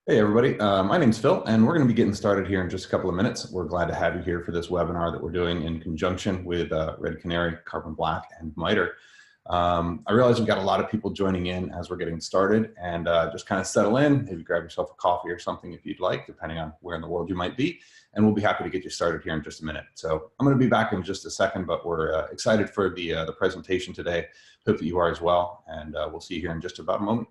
Hey everybody, my name's Phil and we're going to be getting started here in just a couple of minutes. We're glad to have you here for this webinar that we're doing in conjunction with Red Canary, Carbon Black, and MITRE. I realize we've got a lot of people joining in as we're getting started, and just kind of settle in, maybe grab yourself a coffee or something if you'd like, depending on where in the world you might be, and we'll be happy to get you started here in just a minute. So I'm going to be back in just a second, but we're excited for the presentation today. Hope that you are as well, and we'll see you here in just about a moment.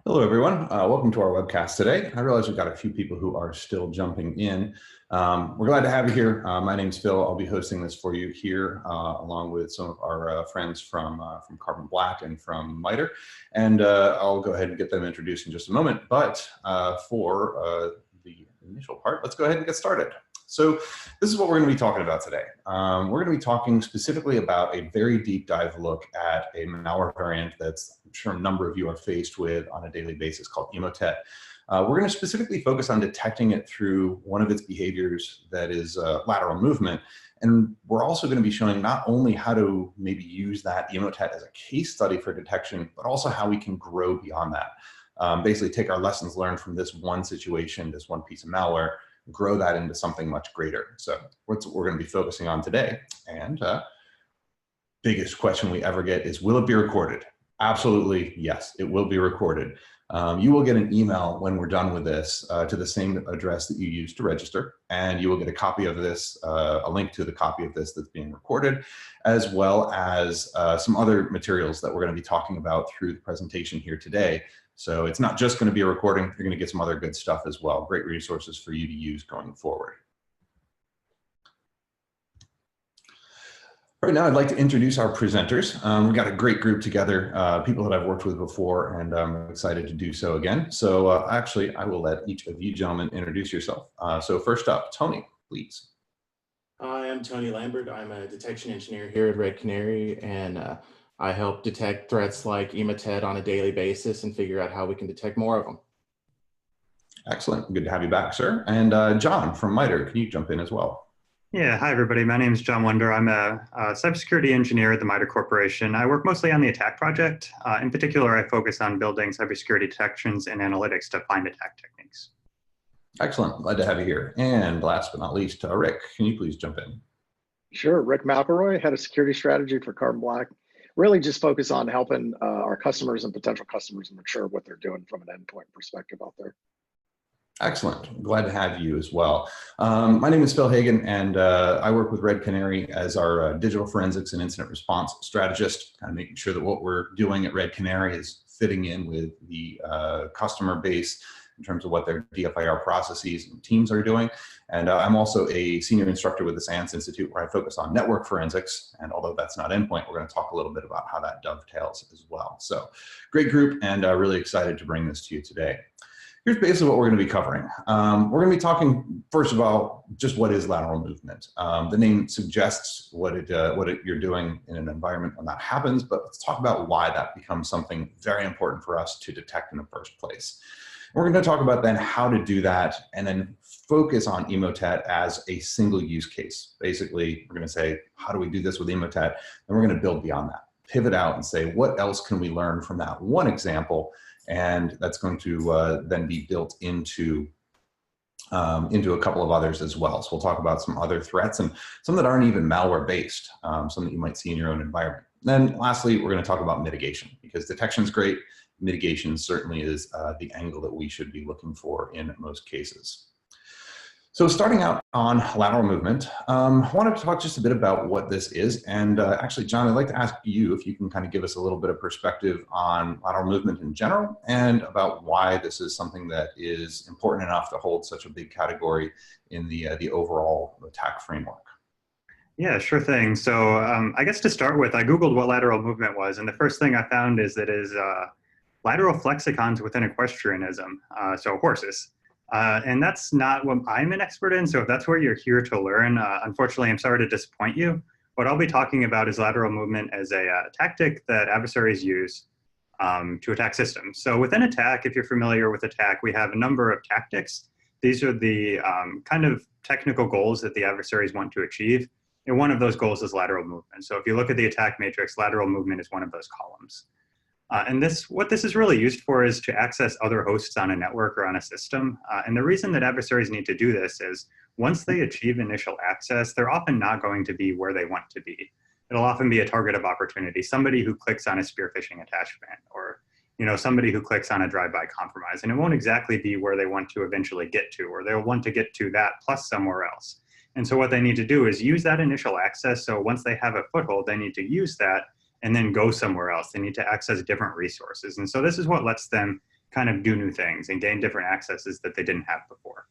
Hello, everyone. Welcome to our webcast today. I realize we've got a few people who are still jumping in. We're glad to have you here. My name's Phil. I'll be hosting this for you here, along with some of our friends from Carbon Black and from MITRE. And I'll go ahead and get them introduced in just a moment. But for the initial part, let's go ahead and get started. So this is what we're going to be talking about today. We're going to be talking specifically about a very deep dive look at a malware variant that's, I'm sure a number of you are faced with on a daily basis, called Emotet. We're going to specifically focus on detecting it through one of its behaviors, that is lateral movement. And we're also going to be showing not only how to maybe use that Emotet as a case study for detection, but also how we can grow beyond that. Basically take our lessons learned from this one situation, this one piece of malware, grow that into something much greater. So that's what we're going to be focusing on today. And biggest question we ever get is, will it be recorded? Absolutely, yes, it will be recorded. You will get an email when we're done with this to the same address that you used to register, and you will get a copy of this, a link to the copy of this that's being recorded, as well as some other materials that we're going to be talking about through the presentation here today. So it's not just going to be a recording, you're going to get some other good stuff as well. Great resources for you to use going forward. Right now, I'd like to introduce our presenters. We've got a great group together, people that I've worked with before, and I'm excited to do so again. So actually, I will let each of you gentlemen introduce yourself. So first up, Tony, please. I am Tony Lambert. I'm a detection engineer here at Red Canary, and I help detect threats like Emotet on a daily basis and figure out how we can detect more of them. Excellent. Good to have you back, sir. And John from MITRE, can you jump in as well? Yeah, hi everybody. My name is John Wonder. I'm a cybersecurity engineer at the MITRE Corporation. I work mostly on the attack project. In particular, I focus on building cybersecurity detections and analytics to find attack techniques. Excellent. Glad to have you here. And last but not least, Rick, can you please jump in? Sure. Rick McElroy, head of security strategy for Carbon Black. Really just focus on helping our customers and potential customers mature what they're doing from an endpoint perspective out there. Excellent. Glad to have you as well. My name is Phil Hagan, and I work with Red Canary as our digital forensics and incident response strategist, kind of making sure that what we're doing at Red Canary is fitting in with the customer base in terms of what their DFIR processes and teams are doing. And I'm also a senior instructor with the SANS Institute, where I focus on network forensics. And although that's not endpoint, we're going to talk a little bit about how that dovetails as well. So great group, and really excited to bring this to you today. Here's basically what we're going to be covering. We're going to be talking, first of all, just what is lateral movement. The name suggests what you're doing in an environment when that happens, but let's talk about why that becomes something very important for us to detect in the first place. We're going to talk about then how to do that, and then focus on Emotet as a single use case. Basically, we're going to say, how do we do this with Emotet? And we're going to build beyond that, pivot out and say, what else can we learn from that one example? And that's going to then be built into a couple of others as well. So we'll talk about some other threats and some that aren't even malware based, some that you might see in your own environment. Then lastly, we're going to talk about mitigation, because detection is great. Mitigation certainly is the angle that we should be looking for in most cases. So starting out on lateral movement, I wanted to talk just a bit about what this is. And actually, John, I'd like to ask you if you can kind of give us a little bit of perspective on lateral movement in general, and about why this is something that is important enough to hold such a big category in the overall attack framework. Yeah, sure thing. So I guess to start with, I Googled what lateral movement was, and the first thing I found is that it is lateral flexicons within equestrianism, so horses. And that's not what I'm an expert in, so if that's where you're here to learn, unfortunately, I'm sorry to disappoint you. What I'll be talking about is lateral movement as a tactic that adversaries use to attack systems. So within attack, if you're familiar with attack, we have a number of tactics. These are the kind of technical goals that the adversaries want to achieve. And one of those goals is lateral movement. So if you look at the attack matrix, lateral movement is one of those columns. And what this is really used for is to access other hosts on a network or on a system. And the reason that adversaries need to do this is once they achieve initial access, they're often not going to be where they want to be. It'll often be a target of opportunity, somebody who clicks on a spear phishing attachment, or somebody who clicks on a drive-by compromise. And it won't exactly be where they want to eventually get to, or they'll want to get to that plus somewhere else. And so what they need to do is use that initial access. So once they have a foothold, they need to use that and then go somewhere else. They need to access different resources. And so this is what lets them kind of do new things and gain different accesses that they didn't have before.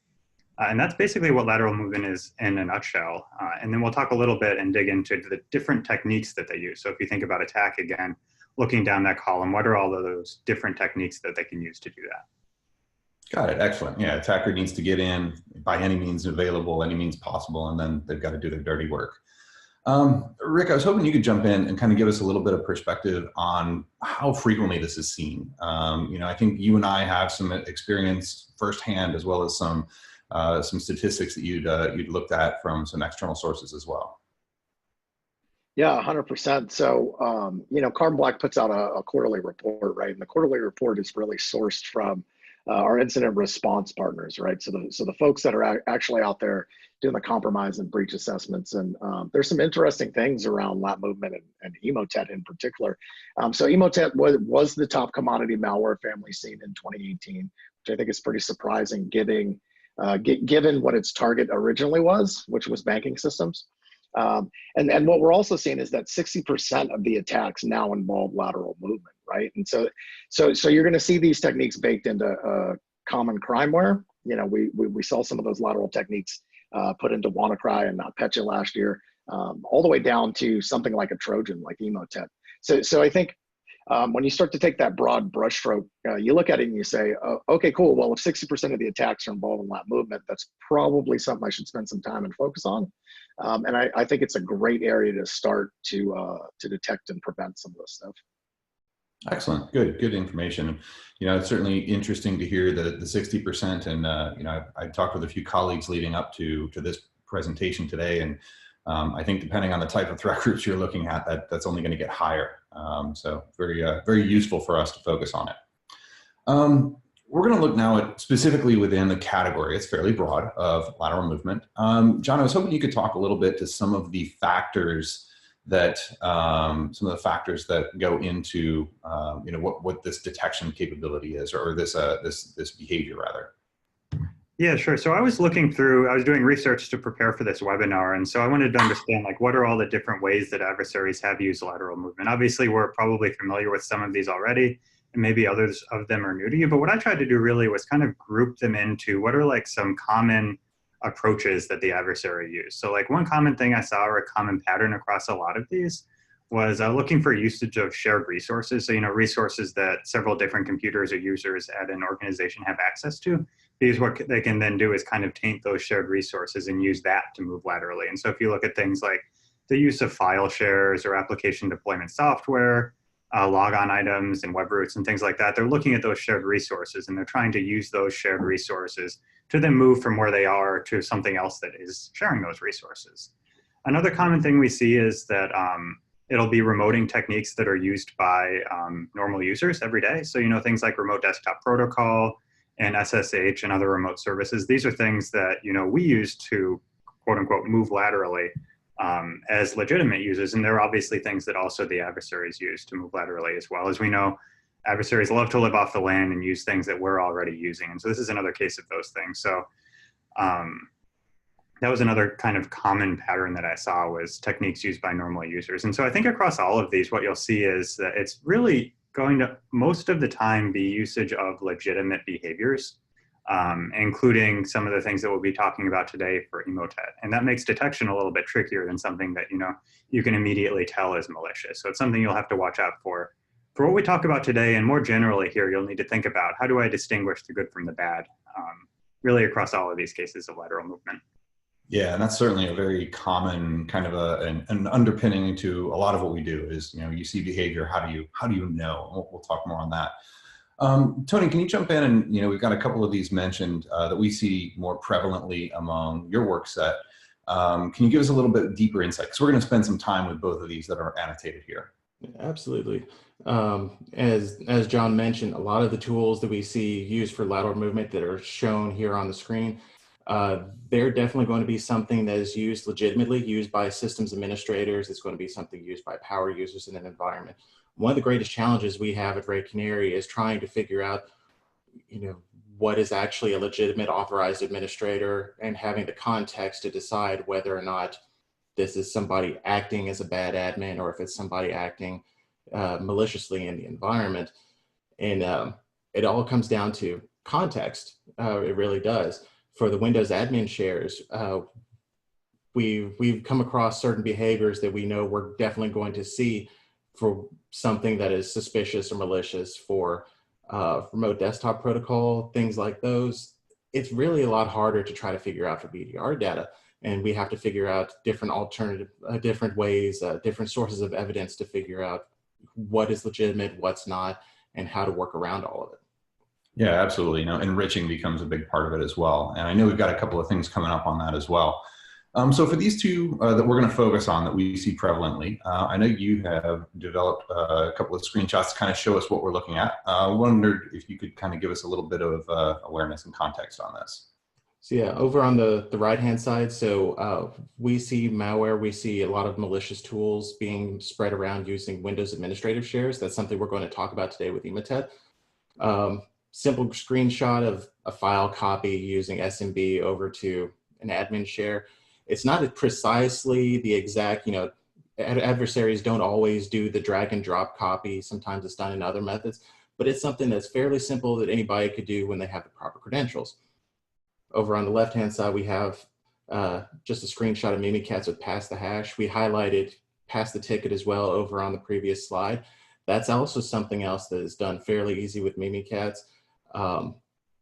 And that's basically what lateral movement is in a nutshell. And then we'll talk a little bit and dig into the different techniques that they use. So if you think about attack again, looking down that column, what are all of those different techniques that they can use to do that? Got it. Excellent. Yeah, attacker needs to get in by any means available, any means possible, and then they've got to do their dirty work. Rick, I was hoping you could jump in and kind of give us a little bit of perspective on how frequently this is seen. I think you and I have some experience firsthand, as well as some statistics that you'd looked at from some external sources as well. Yeah, 100%. So, Carbon Black puts out a quarterly report, right? And the quarterly report is really sourced from our incident response partners, right? So the folks that are actually out there doing the compromise and breach assessments. And there's some interesting things around lat movement and Emotet in particular. So Emotet was the top commodity malware family seen in 2018, which I think is pretty surprising given what its target originally was, which was banking systems. And what we're also seeing is that 60% of the attacks now involve lateral movement, right? And so you're going to see these techniques baked into common crimeware. We saw some of those lateral techniques put into WannaCry and NotPetya last year, all the way down to something like a Trojan, like Emotet. So I think when you start to take that broad brushstroke, you look at it and you say, oh, okay, cool. Well, if 60% of the attacks are involving lat movement, that's probably something I should spend some time and focus on. And I think it's a great area to start to detect and prevent some of this stuff. Excellent. Good information. It's certainly interesting to hear the 60%. And, I talked with a few colleagues leading up to this presentation today. And I think depending on the type of threat groups you're looking at, that's only going to get higher. So very useful for us to focus on it. We're going to look now at specifically within the category, it's fairly broad, of lateral movement. John, I was hoping you could talk a little bit to some of the factors that go into what this detection capability is, or this behavior rather. Yeah, sure. So I was doing research to prepare for this webinar. And so I wanted to understand, what are all the different ways that adversaries have used lateral movement? Obviously, we're probably familiar with some of these already, and maybe others of them are new to you. But what I tried to do really was kind of group them into what are some common approaches that the adversary used. So one common thing I saw, or a common pattern across a lot of these, was looking for usage of shared resources. So, resources that several different computers or users at an organization have access to. Because what they can then do is kind of taint those shared resources and use that to move laterally. And so if you look at things like the use of file shares or application deployment software, logon items and web routes and things like that, they're looking at those shared resources and they're trying to use those shared resources to then move from where they are to something else that is sharing those resources. Another common thing we see is that it'll be remoting techniques that are used by normal users every day. So, things like remote desktop protocol and SSH and other remote services. These are things that, we use to quote unquote move laterally as legitimate users. And they're obviously things that also the adversaries use to move laterally as well. As we know, adversaries love to live off the land and use things that we're already using. And so this is another case of those things. So that was another kind of common pattern that I saw, was techniques used by normal users. And so I think across all of these, what you'll see is that it's really going to most of the time be usage of legitimate behaviors, including some of the things that we'll be talking about today for Emotet. And that makes detection a little bit trickier than something that, you can immediately tell is malicious. So it's something you'll have to watch out for. For what we talk about today, and more generally here, you'll need to think about, how do I distinguish the good from the bad, really across all of these cases of lateral movement. Yeah, and that's certainly a very common kind of an underpinning to a lot of what we do is, you see behavior, how do you know? We'll talk more on that. Tony, can you jump in? And, we've got a couple of these mentioned that we see more prevalently among your work set. Can you give us a little bit deeper insight? Because we're going to spend some time with both of these that are annotated here. Absolutely. As John mentioned, a lot of the tools that we see used for lateral movement that are shown here on the screen, they're definitely going to be something that is used legitimately, used by systems administrators. It's going to be something used by power users in an environment. One of the greatest challenges we have at Red Canary is trying to figure out, what is actually a legitimate authorized administrator, and having the context to decide whether or not this is somebody acting as a bad admin or if it's somebody acting maliciously in the environment. And it all comes down to context. It really does. For the Windows admin shares, we've come across certain behaviors that we know we're definitely going to see for something that is suspicious or malicious. For remote desktop protocol, things like those, it's really a lot harder to try to figure out for BDR data. And we have to figure out different alternative, different ways, different sources of evidence to figure out what is legitimate, what's not, and how to work around all of it. Yeah, absolutely. Enriching becomes a big part of it as well. And I know we've got a couple of things coming up on that as well. So for these two that we're going to focus on that we see prevalently, I know you have developed a couple of screenshots to kind of show us what we're looking at. I wondered if you could kind of give us a little bit of awareness and context on this. So yeah, over on the right-hand side, so we see malware, we see a lot of malicious tools being spread around using Windows administrative shares. That's something we're going to talk about today with Emotet. Simple screenshot of a file copy using SMB over to an admin share. It's not precisely the exact, adversaries don't always do the drag and drop copy. Sometimes it's done in other methods, but it's something that's fairly simple that anybody could do when they have the proper credentials. Over on the left-hand side, we have just a screenshot of Mimikatz with pass the hash. We highlighted pass the ticket as well over on the previous slide. That's also something else that is done fairly easy with Mimikatz.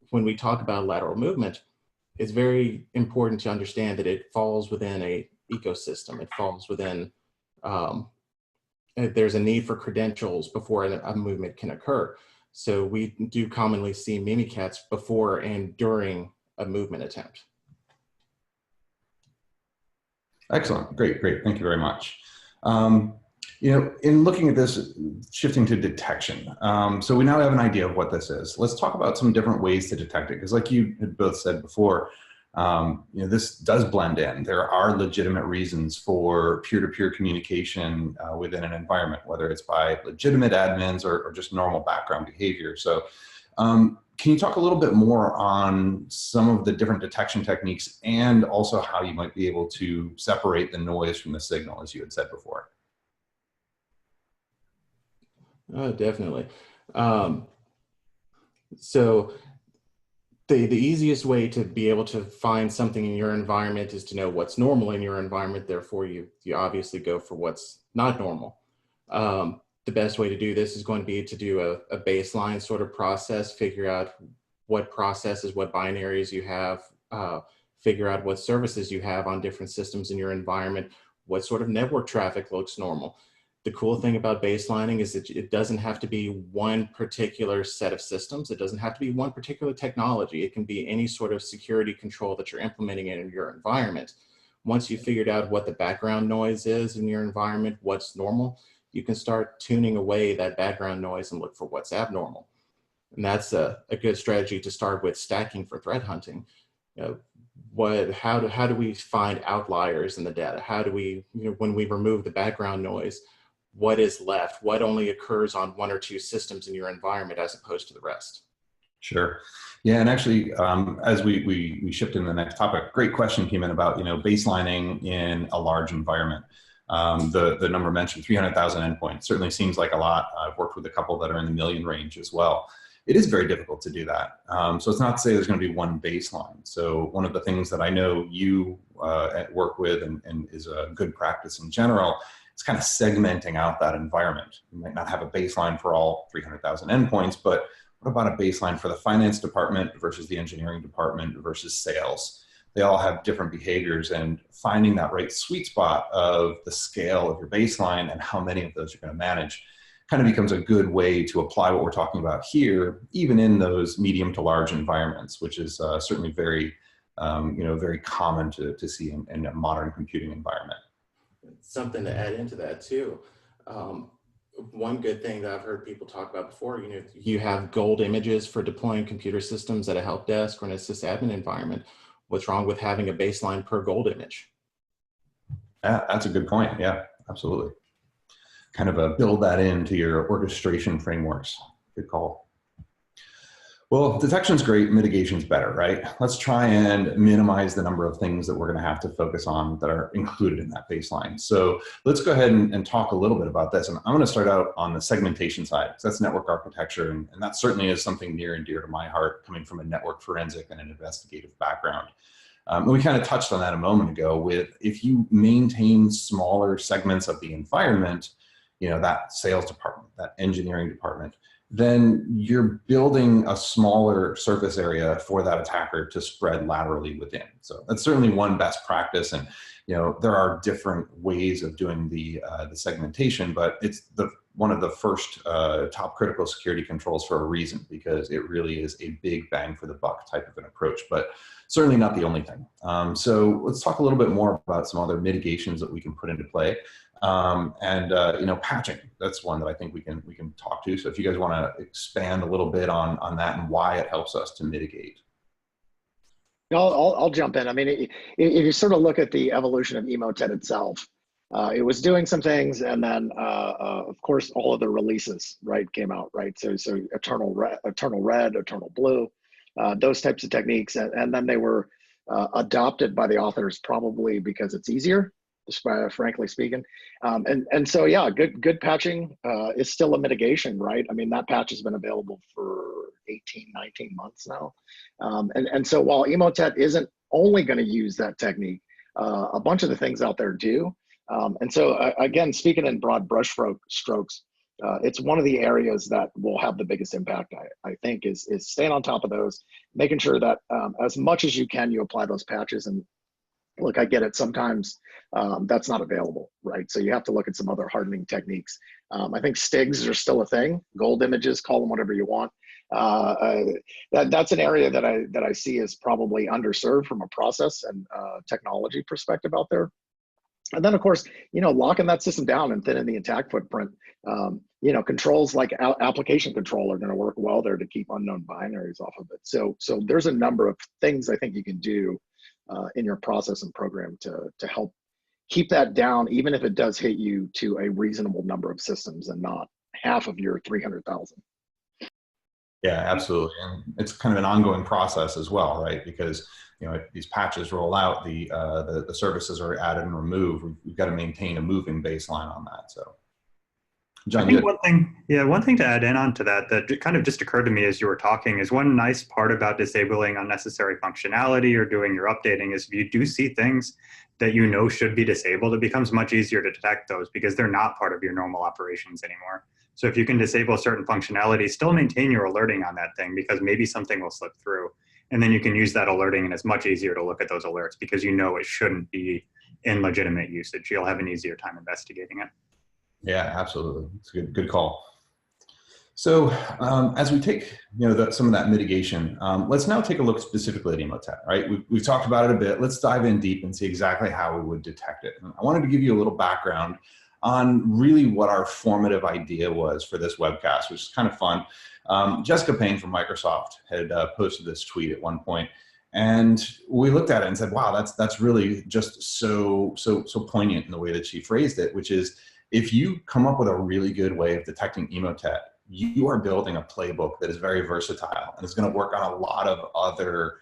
When we talk about lateral movement, it's very important to understand that it falls within a ecosystem. It falls within, there's a need for credentials before a movement can occur. So we do commonly see Mimikatz before and during a movement attempt. Excellent. Great. Thank you very much. In looking at this, shifting to detection. So we now have an idea of what this is. Let's talk about some different ways to detect it. Because like you had both said before, this does blend in. There are legitimate reasons for peer-to-peer communication within an environment, whether it's by legitimate admins or just normal background behavior. So can you talk a little bit more on some of the different detection techniques and also how you might be able to separate the noise from the signal, as you had said before? Definitely. So the easiest way to be able to find something in your environment is to know what's normal in your environment. Therefore, you obviously go for what's not normal. The best way to do this is going to be to do a baseline sort of process, figure out what processes, what binaries you have, figure out what services you have on different systems in your environment, what sort of network traffic looks normal. The cool thing about baselining is that it doesn't have to be one particular set of systems. It doesn't have to be one particular technology. It can be any sort of security control that you're implementing in your environment. Once you've figured out what the background noise is in your environment, what's normal, you can start tuning away that background noise and look for what's abnormal. And that's a good strategy to start with stacking for threat hunting. How do we find outliers in the data? How do we, when we remove the background noise, what is left? What only occurs on one or two systems in your environment as opposed to the rest? Sure. Yeah, and actually, as we shift into the next topic, great question came in about baselining in a large environment. The number mentioned, 300,000 endpoints, certainly seems like a lot. I've worked with a couple that are in the million range as well. It is very difficult to do that. So it's not to say there's going to be one baseline. So one of the things that I know you work with and is a good practice in general, it's kind of segmenting out that environment. You might not have a baseline for all 300,000 endpoints, but what about a baseline for the finance department versus the engineering department versus sales? They all have different behaviors, and finding that right sweet spot of the scale of your baseline and how many of those you're going to manage kind of becomes a good way to apply what we're talking about here, even in those medium to large environments, which is certainly very, very common to see in a modern computing environment. Something to add into that too. One good thing that I've heard people talk about before, you have gold images for deploying computer systems at a help desk or an sysadmin environment. What's wrong with having a baseline per gold image? Yeah, that's a good point. Yeah, absolutely. Kind of build that into your orchestration frameworks. Good call. Well, detection's great, mitigation's better, right? Let's try and minimize the number of things that we're going to have to focus on that are included in that baseline. So let's go ahead and talk a little bit about this. And I'm going to start out on the segmentation side, because that's network architecture. And that certainly is something near and dear to my heart, coming from a network forensic and an investigative background. And we kind of touched on that a moment ago with, if you maintain smaller segments of the environment, that sales department, that engineering department, then you're building a smaller surface area for that attacker to spread laterally within. So that's certainly one best practice. And there are different ways of doing the segmentation, but it's one of the first top critical security controls for a reason, because it really is a big bang for the buck type of an approach, but certainly not the only thing. So let's talk a little bit more about some other mitigations that we can put into play. Patching, that's one that I think we can talk to. So if you guys want to expand a little bit on that and why it helps us to mitigate. I'll jump in. I mean, if you sort of look at the evolution of Emotet itself, it was doing some things, and then of course all of the releases came out, right? So eternal red, eternal blue, those types of techniques, and then they were adopted by the authors probably because it's easier, frankly speaking. And so, yeah, good patching is still a mitigation, right? I mean, that patch has been available for 18, 19 months now. And so while Emotet isn't only going to use that technique, a bunch of the things out there do. And so again, speaking in broad brush strokes, it's one of the areas that will have the biggest impact, I think, is staying on top of those, making sure that as much as you can, you apply those patches. And look, I get it. Sometimes that's not available, right? So you have to look at some other hardening techniques. I think STIGs are still a thing. Gold images, call them whatever you want. That's an area that I see is probably underserved from a process and technology perspective out there. And then, of course, locking that system down and thinning the attack footprint. Controls like application control are going to work well there to keep unknown binaries off of it. So there's a number of things I think you can do in your process and program to help keep that down, even if it does hit you to a reasonable number of systems and not half of your 300,000. Yeah, absolutely. And it's kind of an ongoing process as well, right? Because these patches roll out, the services are added and removed. We've got to maintain a moving baseline on that. So John, I think one thing to add in onto that kind of just occurred to me as you were talking is one nice part about disabling unnecessary functionality or doing your updating is if you do see things that you know should be disabled, it becomes much easier to detect those because they're not part of your normal operations anymore. So if you can disable certain functionality, still maintain your alerting on that thing because maybe something will slip through. And then you can use that alerting and it's much easier to look at those alerts because you know it shouldn't be in legitimate usage. You'll have an easier time investigating it. Yeah, absolutely. It's a good call. So as we take some of that mitigation, let's now take a look specifically at Emotet, right? We've talked about it a bit. Let's dive in deep and see exactly how we would detect it. And I wanted to give you a little background on really what our formative idea was for this webcast, which is kind of fun. Jessica Payne from Microsoft had posted this tweet at one point, and we looked at it and said, wow, that's really just so poignant in the way that she phrased it, which is, if you come up with a really good way of detecting Emotet, you are building a playbook that is very versatile and is going to work on a lot of other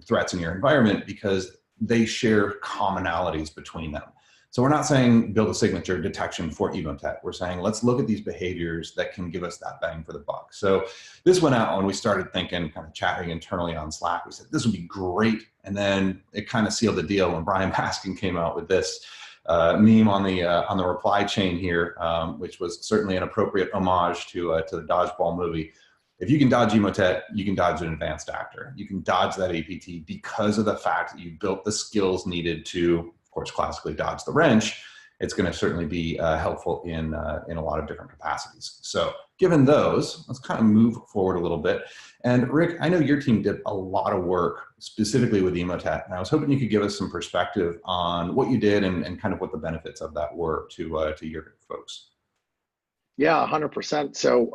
threats in your environment because they share commonalities between them. So we're not saying build a signature detection for Emotet. We're saying let's look at these behaviors that can give us that bang for the buck. So this went out when we started thinking, kind of chatting internally on Slack. We said this would be great, and then it kind of sealed the deal when Brian Baskin came out with this meme on the reply chain here, which was certainly an appropriate homage to the dodgeball movie. If you can dodge Emotet, you can dodge an advanced actor. You can dodge that APT because of the fact that you built the skills needed to, of course, classically dodge the wrench. It's going to certainly be helpful in a lot of different capacities. So given those, let's kind of move forward a little bit. And Rick, I know your team did a lot of work specifically with Emotet, and I was hoping you could give us some perspective on what you did and kind of what the benefits of that were to your folks. Yeah, 100%. So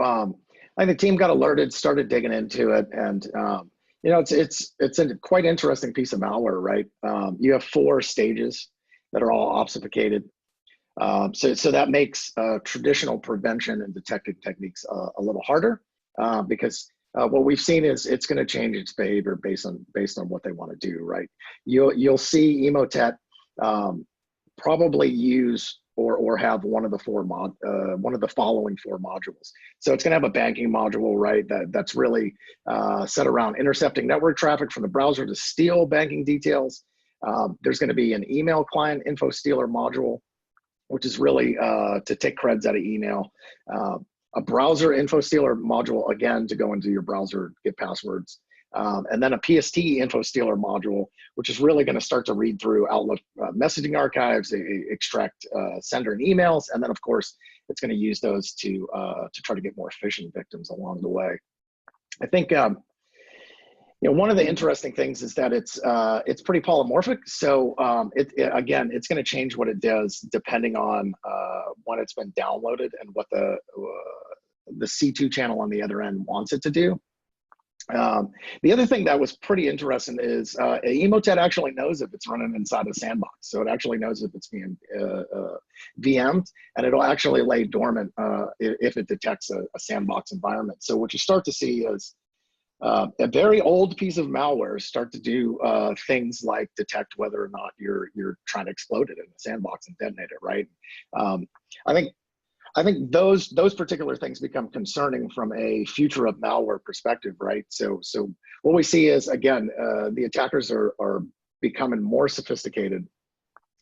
I think the team got alerted, started digging into it, and it's a quite interesting piece of malware, right? You have 4 stages that are all obfuscated. So that makes traditional prevention and detecting techniques a little harder because what we've seen is it's going to change its behavior based on what they want to do, right? You'll see Emotet probably use or have one of the following 4 modules. So it's going to have a banking module, right? That's really set around intercepting network traffic from the browser to steal banking details. There's going to be an email client info stealer module, which is really to take creds out of email. A browser info stealer module, again, to go into your browser, get passwords. And then a PST info stealer module, which is really going to start to read through Outlook messaging archives, extract sender and emails. And then, of course, it's going to use those to try to get more phishing victims along the way. I think one of the interesting things is that it's pretty polymorphic. So again, it's going to change what it does depending on when it's been downloaded and what the C2 channel on the other end wants it to do. The other thing that was pretty interesting is Emotet actually knows if it's running inside a sandbox. So it actually knows if it's being VM'd, and it'll actually lay dormant if it detects a sandbox environment. So what you start to see is a very old piece of malware start to do things like detect whether or not you're trying to explode it in the sandbox and detonate it, right? I think those particular things become concerning from a future of malware perspective, right? So what we see is, again, the attackers are becoming more sophisticated,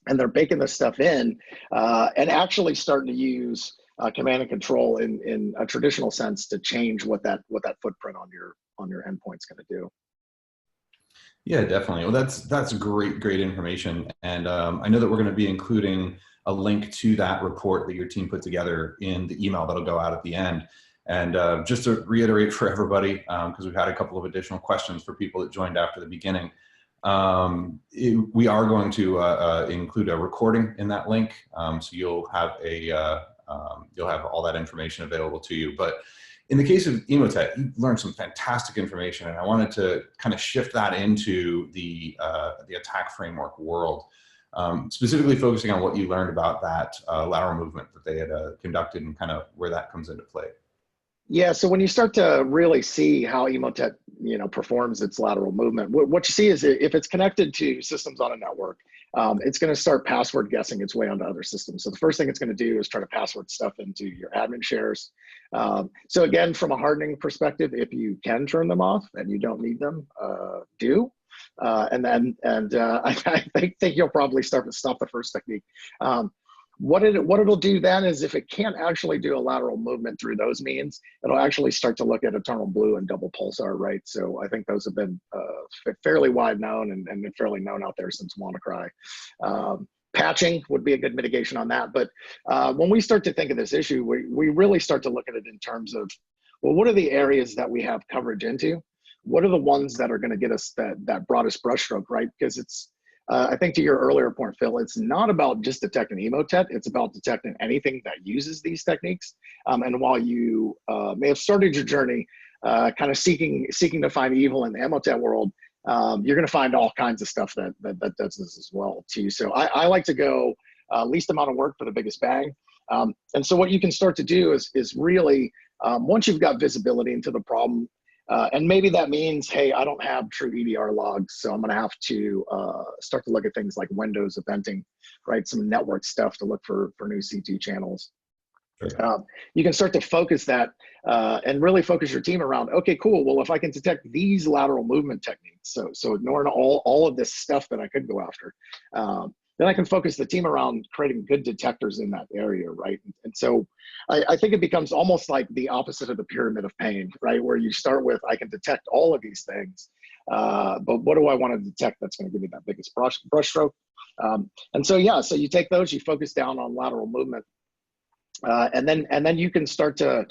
and they're baking this stuff in and actually starting to use command and control in a traditional sense to change what that footprint on your endpoint's going to do. Yeah, definitely. Well, that's great information, and I know that we're going to be including a link to that report that your team put together in the email that'll go out at the end. And just to reiterate for everybody, because we've had a couple of additional questions for people that joined after the beginning, we are going to include a recording in that link, so you'll have all that information available to you. But in the case of Emotet, you learned some fantastic information, and I wanted to kind of shift that into the attack framework world, specifically focusing on what you learned about that lateral movement that they had conducted and kind of where that comes into play. Yeah, so when you start to really see how Emotet, performs its lateral movement, what you see is if it's connected to systems on a network, it's going to start password guessing its way onto other systems. So the first thing it's going to do is try to password stuff into your admin shares. So again, from a hardening perspective, if you can turn them off and you don't need them, do. I think you'll probably start to stop the first technique. What it'll do then is if it can't actually do a lateral movement through those means, it'll actually start to look at eternal blue and double pulsar, right? So I think those have been fairly wide known and been fairly known out there since WannaCry. Patching would be a good mitigation on that. But when we start to think of this issue, we really start to look at it in terms of, well, what are the areas that we have coverage into? What are the ones that are going to get us that broadest brushstroke, right? Because it's, I think to your earlier point, Phil, it's not about just detecting Emotet, it's about detecting anything that uses these techniques. And while you may have started your journey kind of seeking to find evil in the Emotet world, you're going to find all kinds of stuff that does this as well too. So I like to go least amount of work for the biggest bang. And so what you can start to do is really, once you've got visibility into the problem, and maybe that means, hey, I don't have true EDR logs, so I'm going to have to start to look at things like Windows eventing, right? Some network stuff to look for new CT channels. Sure. You can start to focus that and really focus your team around, okay, cool. Well, if I can detect these lateral movement techniques, so ignoring all of this stuff that I could go after, then I can focus the team around creating good detectors in that area, right? And so I think it becomes almost like the opposite of the pyramid of pain, right? Where you start with, I can detect all of these things, but what do I want to detect that's going to give me that biggest brushstroke? And so, yeah, so you take those, you focus down on lateral movement, and then you can start to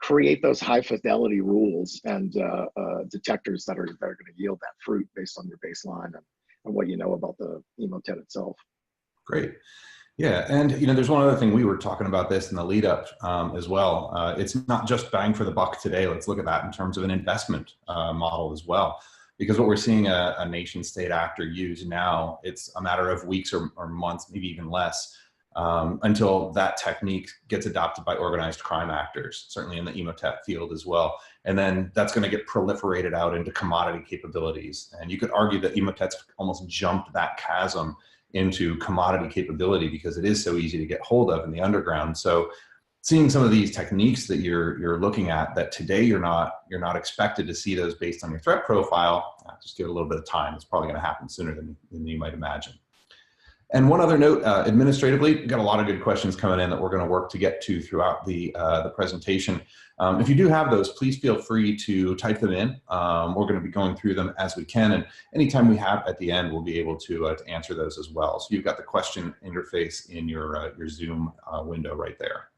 create those high fidelity rules and detectors that are going to yield that fruit based on your baseline and what you know about the Emotet itself. Great. Yeah, and there's one other thing. We were talking about this in the lead up as well. It's not just bang for the buck today. Let's look at that in terms of an investment model as well. Because what we're seeing a nation state actor use now, it's a matter of weeks or months, maybe even less, until that technique gets adopted by organized crime actors, certainly in the Emotet field as well. And then that's going to get proliferated out into commodity capabilities. And you could argue that Emotet's almost jumped that chasm into commodity capability because it is so easy to get hold of in the underground. So seeing some of these techniques that you're looking at that today you're not expected to see those based on your threat profile, just give it a little bit of time. It's probably going to happen sooner than you might imagine. And one other note, administratively, we've got a lot of good questions coming in that we're going to work to get to throughout the presentation. If you do have those, please feel free to type them in. We're going to be going through them as we can, and anytime we have at the end, we'll be able to answer those as well. So you've got the question interface in your Zoom window right there.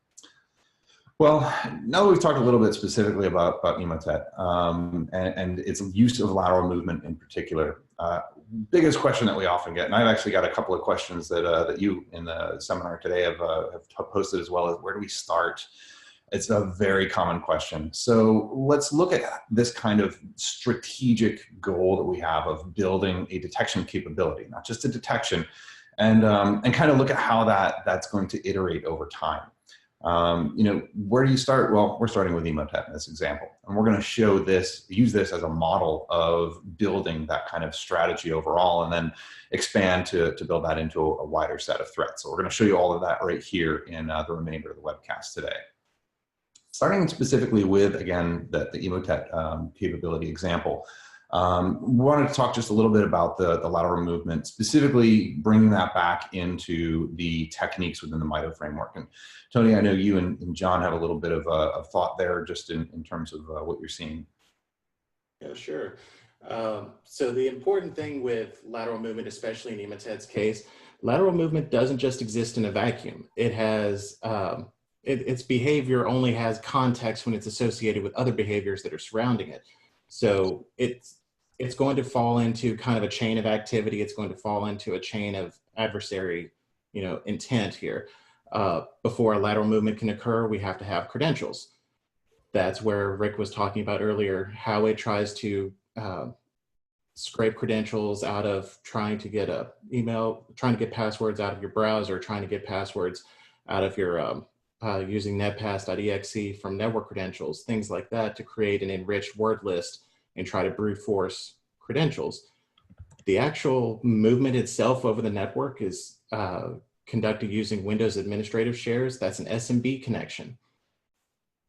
Well, now that we've talked a little bit specifically about Emotet and its use of lateral movement in particular, biggest question that we often get, and I've actually got a couple of questions that you in the seminar today have posted as well, as where do we start? It's a very common question. So let's look at this kind of strategic goal that we have of building a detection capability, not just a detection, and kind of look at how that's going to iterate over time. Where do you start? Well, we're starting with Emotet in this example, and we're going to use this as a model of building that kind of strategy overall, and then expand to build that into a wider set of threats. So we're going to show you all of that right here in the remainder of the webcast today. Starting specifically with, again, the Emotet capability example. We wanted to talk just a little bit about the lateral movement, specifically bringing that back into the techniques within the MITRE framework. And Tony, I know you and John have a little bit of a thought there just in terms of what you're seeing. Yeah, sure. So the important thing with lateral movement, especially in Emotet's case, lateral movement doesn't just exist in a vacuum. It has, its behavior only has context when it's associated with other behaviors that are surrounding it. So it's going to fall into kind of a chain of activity. It's going to fall into a chain of adversary, intent here. Before a lateral movement can occur, we have to have credentials. That's where Rick was talking about earlier, how it tries to scrape credentials out of trying to get passwords out of your browser, trying to get passwords out of your using netpass.exe from network credentials, things like that, to create an enriched word list and try to brute force credentials. The actual movement itself over the network is conducted using Windows administrative shares. That's an SMB connection.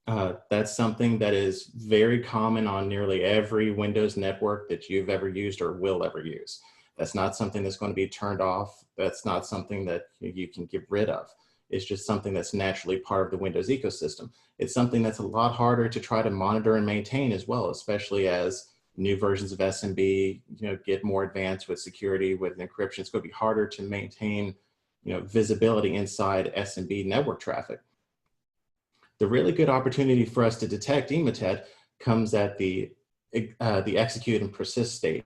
That's something that is very common on nearly every Windows network that you've ever used or will ever use. That's not something that's going to be turned off. That's not something that you can get rid of. It's just something that's naturally part of the Windows ecosystem. It's something that's a lot harder to try to monitor and maintain as well, especially as new versions of SMB, get more advanced with security, with encryption. It's going to be harder to maintain, visibility inside SMB network traffic. The really good opportunity for us to detect Emotet comes at the execute and persist stage.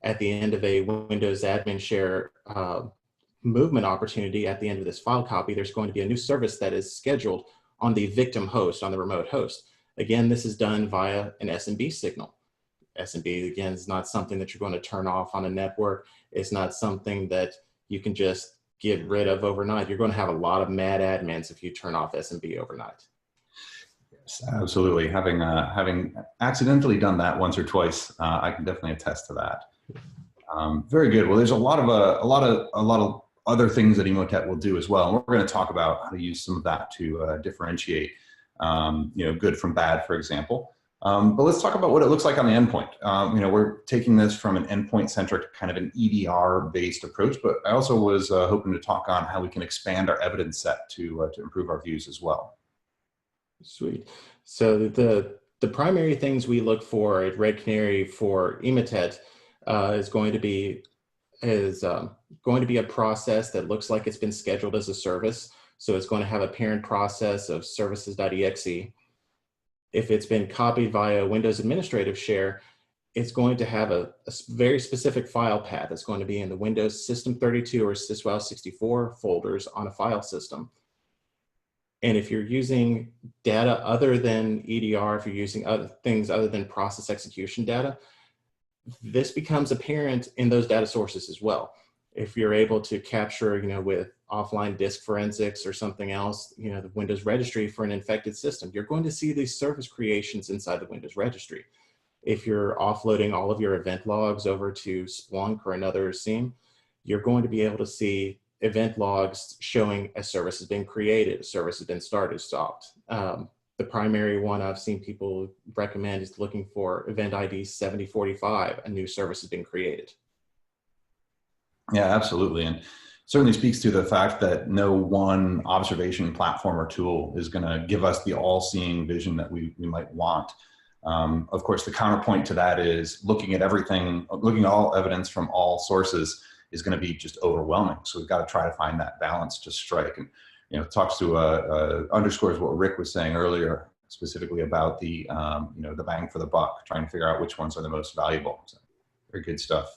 At the end of a Windows admin share movement opportunity, at the end of this file copy, there's going to be a new service that is scheduled on the victim host, on the remote host. Again, this is done via an SMB signal. SMB, again, is not something that you're going to turn off on a network. It's not something that you can just get rid of overnight. You're going to have a lot of mad admins if you turn off SMB overnight. Yes, absolutely. Having accidentally done that once or twice, I can definitely attest to that. Very good. Well, there's a lot of other things that Emotet will do as well, and we're going to talk about how to use some of that to differentiate, good from bad, for example. But let's talk about what it looks like on the endpoint. We're taking this from an endpoint-centric, kind of an EDR-based approach, but I also was hoping to talk on how we can expand our evidence set to improve our views as well. Sweet. So the primary things we look for at Red Canary for Emotet is going to be a process that looks like it's been scheduled as a service. So it's going to have a parent process of services.exe. If it's been copied via Windows administrative share, it's going to have a very specific file path. It's going to be in the Windows System32 or Syswell64 folders on a file system. And if you're using data other than EDR, if you're using other things other than process execution data, this becomes apparent in those data sources as well. If you're able to capture, with offline disk forensics or something else, the Windows registry for an infected system, you're going to see these service creations inside the Windows registry. If you're offloading all of your event logs over to Splunk or another SIEM, you're going to be able to see event logs showing a service has been created, a service has been started, stopped. The primary one I've seen people recommend is looking for event ID 7045, a new service has been created. Yeah, absolutely. And certainly speaks to the fact that no one observation platform or tool is going to give us the all-seeing vision that we might want. Of course, the counterpoint to that is looking at everything, looking at all evidence from all sources is going to be just overwhelming. So we've got to try to find that balance to strike. And talks to underscores what Rick was saying earlier, specifically about the the bang for the buck, trying to figure out which ones are the most valuable. So, very good stuff.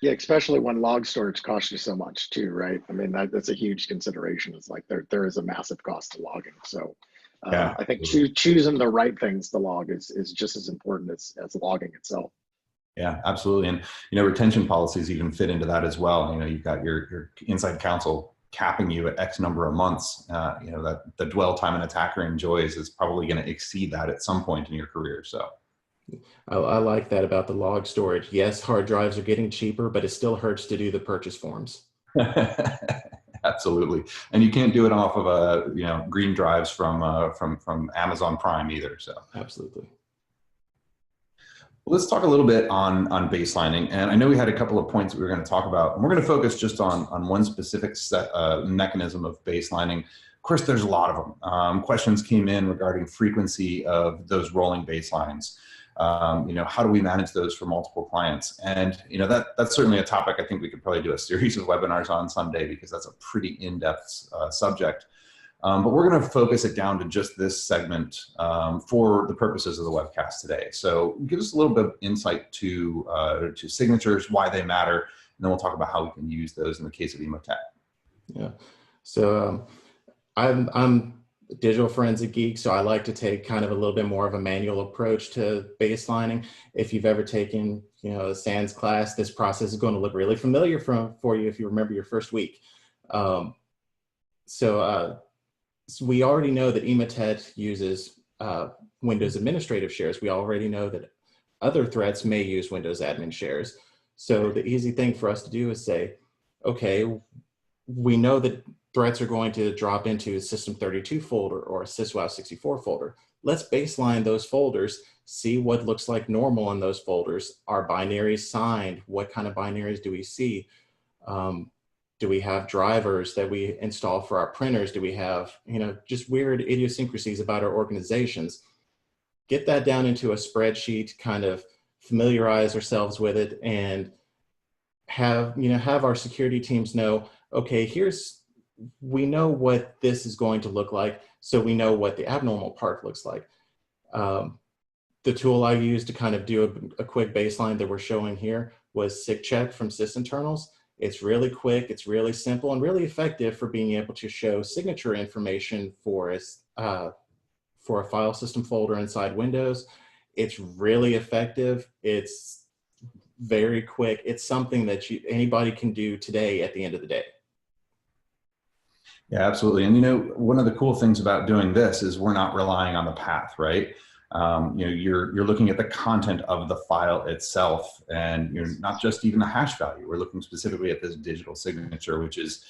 Yeah, especially when log storage costs you so much too, right? I mean, that's a huge consideration. It's like there is a massive cost to logging. So Yeah, I think choosing the right things to log is just as important as logging itself. Yeah, absolutely. And, retention policies even fit into that as well. You've got your inside counsel capping you at X number of months. That the dwell time an attacker enjoys is probably going to exceed that at some point in your career. So I like that about the log storage. Yes, hard drives are getting cheaper, but it still hurts to do the purchase forms. Absolutely. And you can't do it off of green drives from Amazon Prime either. So absolutely. Let's talk a little bit on baselining. And I know we had a couple of points that we were going to talk about, and we're going to focus just on one specific mechanism of baselining. Of course, there's a lot of them. Questions came in regarding frequency of those rolling baselines. How do we manage those for multiple clients? And that's certainly a topic I think we could probably do a series of webinars on someday, because that's a pretty in-depth subject. But we're going to focus it down to just this segment for the purposes of the webcast today. So give us a little bit of insight to signatures, why they matter, and then we'll talk about how we can use those in the case of Emotet. Yeah. So I'm a digital forensic geek, so I like to take kind of a little bit more of a manual approach to baselining. If you've ever taken a SANS class, this process is going to look really familiar for you if you remember your first week. So we already know that Emotet uses Windows administrative shares. We already know that other threats may use Windows admin shares. So the easy thing for us to do is say, okay, we know that threats are going to drop into a System32 folder or a syswow64 folder. Let's baseline those folders, see what looks like normal in those folders. Are binaries signed? What kind of binaries do we see? Do we have drivers that we install for our printers? Do we have, just weird idiosyncrasies about our organizations? Get that down into a spreadsheet, kind of familiarize ourselves with it, and have our security teams know, okay, we know what this is going to look like, so we know what the abnormal part looks like. The tool I used to kind of do a quick baseline that we're showing here was SIGCheck from sysinternals. It's really quick, it's really simple, and really effective for being able to show signature information for a file system folder inside Windows. It's really effective. It's very quick. It's something that anybody can do today at the end of the day. Yeah, absolutely. And one of the cool things about doing this is we're not relying on the path, right? You're looking at the content of the file itself, and you're not just even the hash value. We're looking specifically at this digital signature, which is,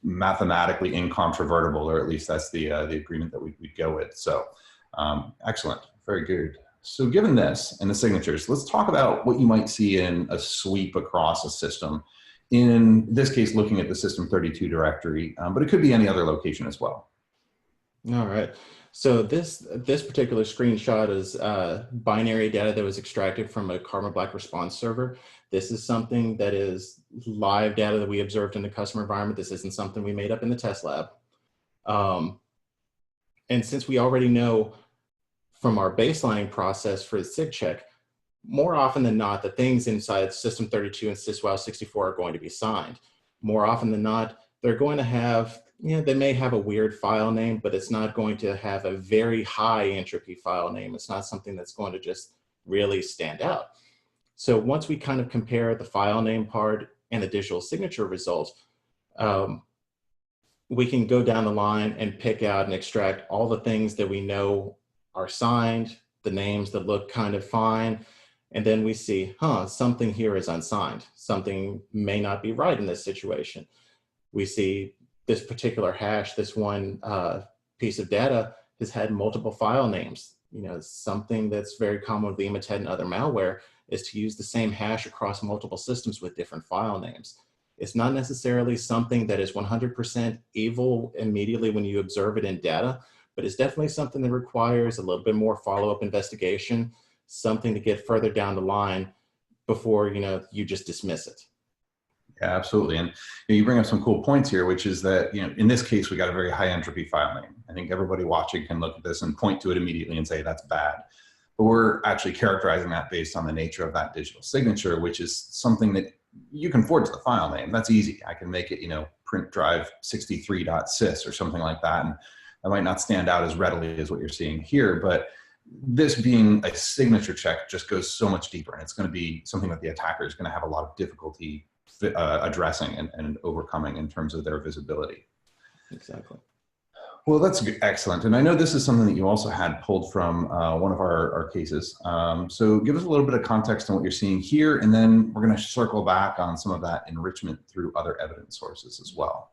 mathematically incontrovertible, or at least that's the agreement that we go with. So, excellent, very good. So, given this and the signatures, let's talk about what you might see in a sweep across a system. In this case, looking at the System32 directory, but it could be any other location as well. All right. So this particular screenshot is binary data that was extracted from a Carbon Black response server. This is something that is live data that we observed in the customer environment. This isn't something we made up in the test lab. And since we already know from our baselining process for the SIGCheck, more often than not, the things inside System32 and syswow64 are going to be signed. More often than not, they're going to have, they may have a weird file name, but it's not going to have a very high entropy file name. It's not something that's going to just really stand out. So once we kind of compare the file name part and the digital signature result, we can go down the line and pick out and extract all the things that we know are signed, the names that look kind of fine, and then we see, something here is unsigned. Something may not be right in this situation. We see this particular hash, this one piece of data has had multiple file names. Something that's very common with the Emotet and other malware is to use the same hash across multiple systems with different file names. It's not necessarily something that is 100% evil immediately when you observe it in data, but it's definitely something that requires a little bit more follow-up investigation, something to get further down the line before you just dismiss it. Yeah, absolutely. And you bring up some cool points here, which is that, in this case, we got a very high entropy file name. I think everybody watching can look at this and point to it immediately and say that's bad. But we're actually characterizing that based on the nature of that digital signature, which is something that you can forward to the file name. That's easy. I can make it, print drive 63.sys or something like that. And that might not stand out as readily as what you're seeing here, but this being a signature check just goes so much deeper. And it's going to be something that the attacker is going to have a lot of difficulty addressing and overcoming in terms of their visibility. Exactly. Well, that's excellent. And I know this is something that you also had pulled from one of our cases. So give us a little bit of context on what you're seeing here, and then we're going to circle back on some of that enrichment through other evidence sources as well.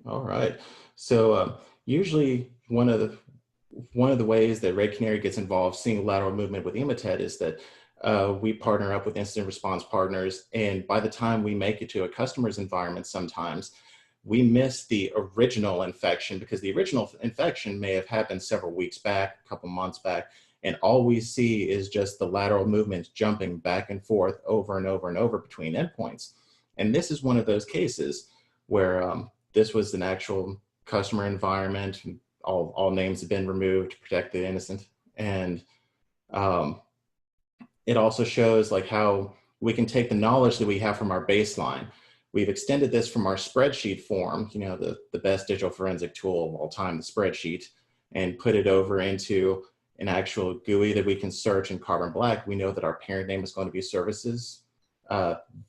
All right. So usually one of the ways that Red Canary gets involved seeing lateral movement with Emotet is that we partner up with incident response partners, and by the time we make it to a customer's environment, sometimes we miss the original infection because the original infection may have happened several weeks back, a couple months back, and all we see is just the lateral movement jumping back and forth over and over and over between endpoints. And this is one of those cases where this was an actual customer environment. All names have been removed to protect the innocent. And it also shows like how we can take the knowledge that we have from our baseline. We've extended this from our spreadsheet form, the best digital forensic tool of all time, the spreadsheet, and put it over into an actual GUI that we can search in Carbon Black. We know that our parent name is going to be services.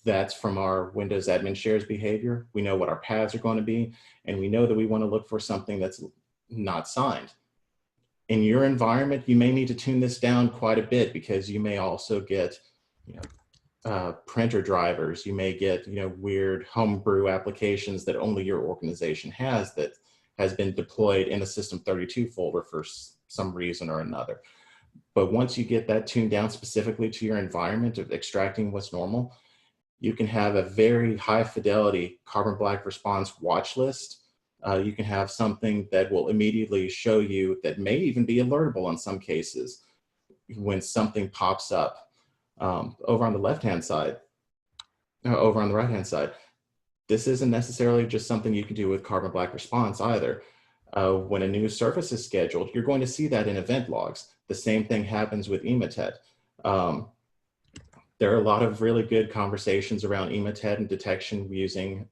That's from our Windows admin shares behavior. We know what our paths are going to be, and we know that we want to look for something that's not signed. In your environment, you may need to tune this down quite a bit because you may also get, printer drivers. You may get, weird homebrew applications that only your organization has that has been deployed in the System 32 folder for some reason or another. But once you get that tuned down specifically to your environment of extracting what's normal, you can have a very high fidelity carbon black response watch list. You can have something that will immediately show you, that may even be alertable in some cases, when something pops up. Over on the left-hand side, over on the right-hand side, this isn't necessarily just something you can do with carbon black response either. When a new service is scheduled, you're going to see that in event logs. The same thing happens with Emotet. There are a lot of really good conversations around Emotet and detection using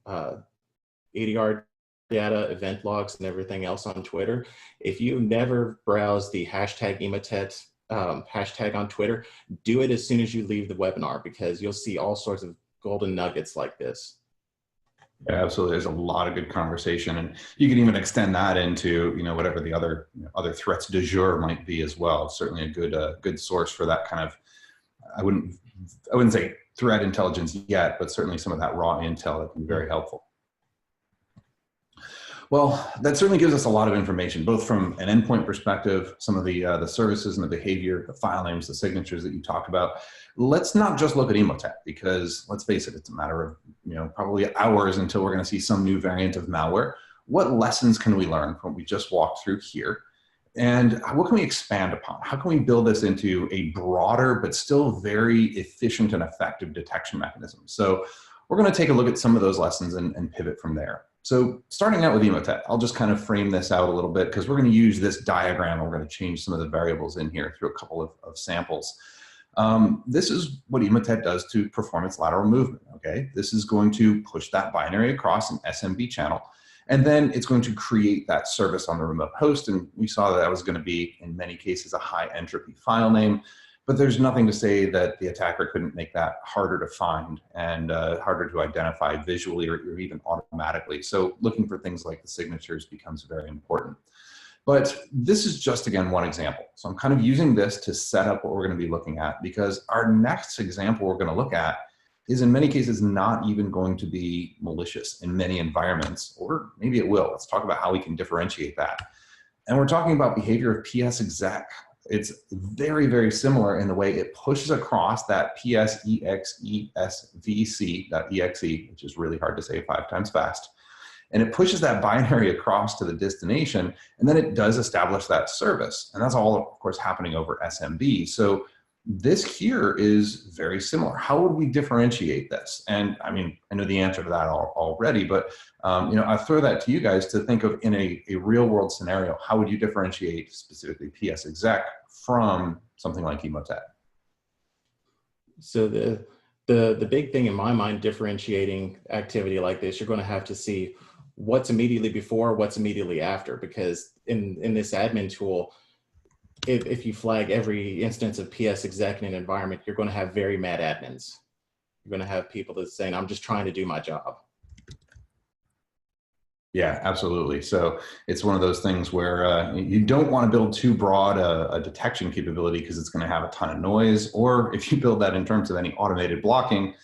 EDR data, event logs, and everything else on Twitter. If you never browse the hashtag Emotet hashtag on Twitter, do it as soon as you leave the webinar, because you'll see all sorts of golden nuggets like this. Yeah, absolutely. There's a lot of good conversation, and you can even extend that into whatever the other other threats du jour might be as well. It's certainly a good source for that kind of, I wouldn't say threat intelligence yet, but certainly some of that raw intel that can be very helpful. Well, that certainly gives us a lot of information, both from an endpoint perspective, some of the services and the behavior, the file names, the signatures that you talked about. Let's not just look at Emotet, because let's face it, it's a matter of probably hours until we're going to see some new variant of malware. What lessons can we learn from what we just walked through here? And what can we expand upon? How can we build this into a broader but still very efficient and effective detection mechanism? So we're going to take a look at some of those lessons and pivot from there. So starting out with Emotet, I'll just kind of frame this out a little bit, because we're going to use this diagram. We're going to change some of the variables in here through a couple of samples. This is what Emotet does to perform its lateral movement, okay? This is going to push that binary across an SMB channel, and then it's going to create that service on the remote host. And we saw that was going to be, in many cases, a high entropy file name. But there's nothing to say that the attacker couldn't make that harder to find and harder to identify visually or even automatically. So looking for things like the signatures becomes very important. But this is just, again, one example. So I'm kind of using this to set up what we're going to be looking at, because our next example we're going to look at is in many cases not even going to be malicious in many environments, or maybe it will. Let's talk about how we can differentiate that. And we're talking about behavior of PSExec. It's very, very similar in the way it pushes across that PSEXESVC.exe, which is really hard to say 5 times fast. And it pushes that binary across to the destination, and then it does establish that service. And that's all, of course, happening over SMB. So this here is very similar. How would we differentiate this? And I mean, I know the answer to that already, but I throw that to you guys to think of in a real world scenario. How would you differentiate specifically PSExec from something like Emotet? So the big thing in my mind differentiating activity like this, you're going to have to see what's immediately before, what's immediately after, because in this admin tool, if you flag every instance of PSExec in an environment, you're going to have very mad admins. You're going to have people that's saying, I'm just trying to do my job. Yeah, absolutely. So it's one of those things where you don't want to build too broad a detection capability, because it's going to have a ton of noise. Or if you build that in terms of any automated blocking,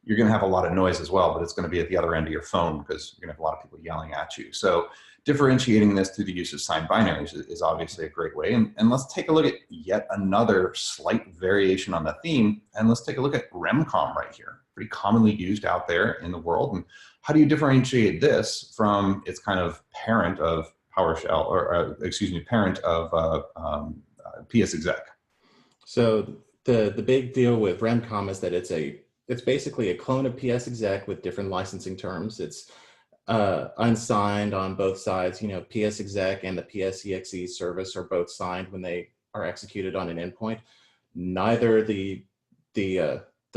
you're going to have a lot of noise as well, but it's going to be at the other end of your phone, because you're going to have a lot of people yelling at you. So differentiating this through the use of signed binaries is obviously a great way. And let's take a look at yet another slight variation on the theme. And let's take a look at REMCOM right here. Pretty commonly used out there in the world. And how do you differentiate this from its kind of parent of PowerShell, or parent of PSExec? So the big deal with REMCOM is that it's basically a clone of PSExec with different licensing terms. It's unsigned on both sides. PSExec and the PSEXE service are both signed when they are executed on an endpoint. Neither the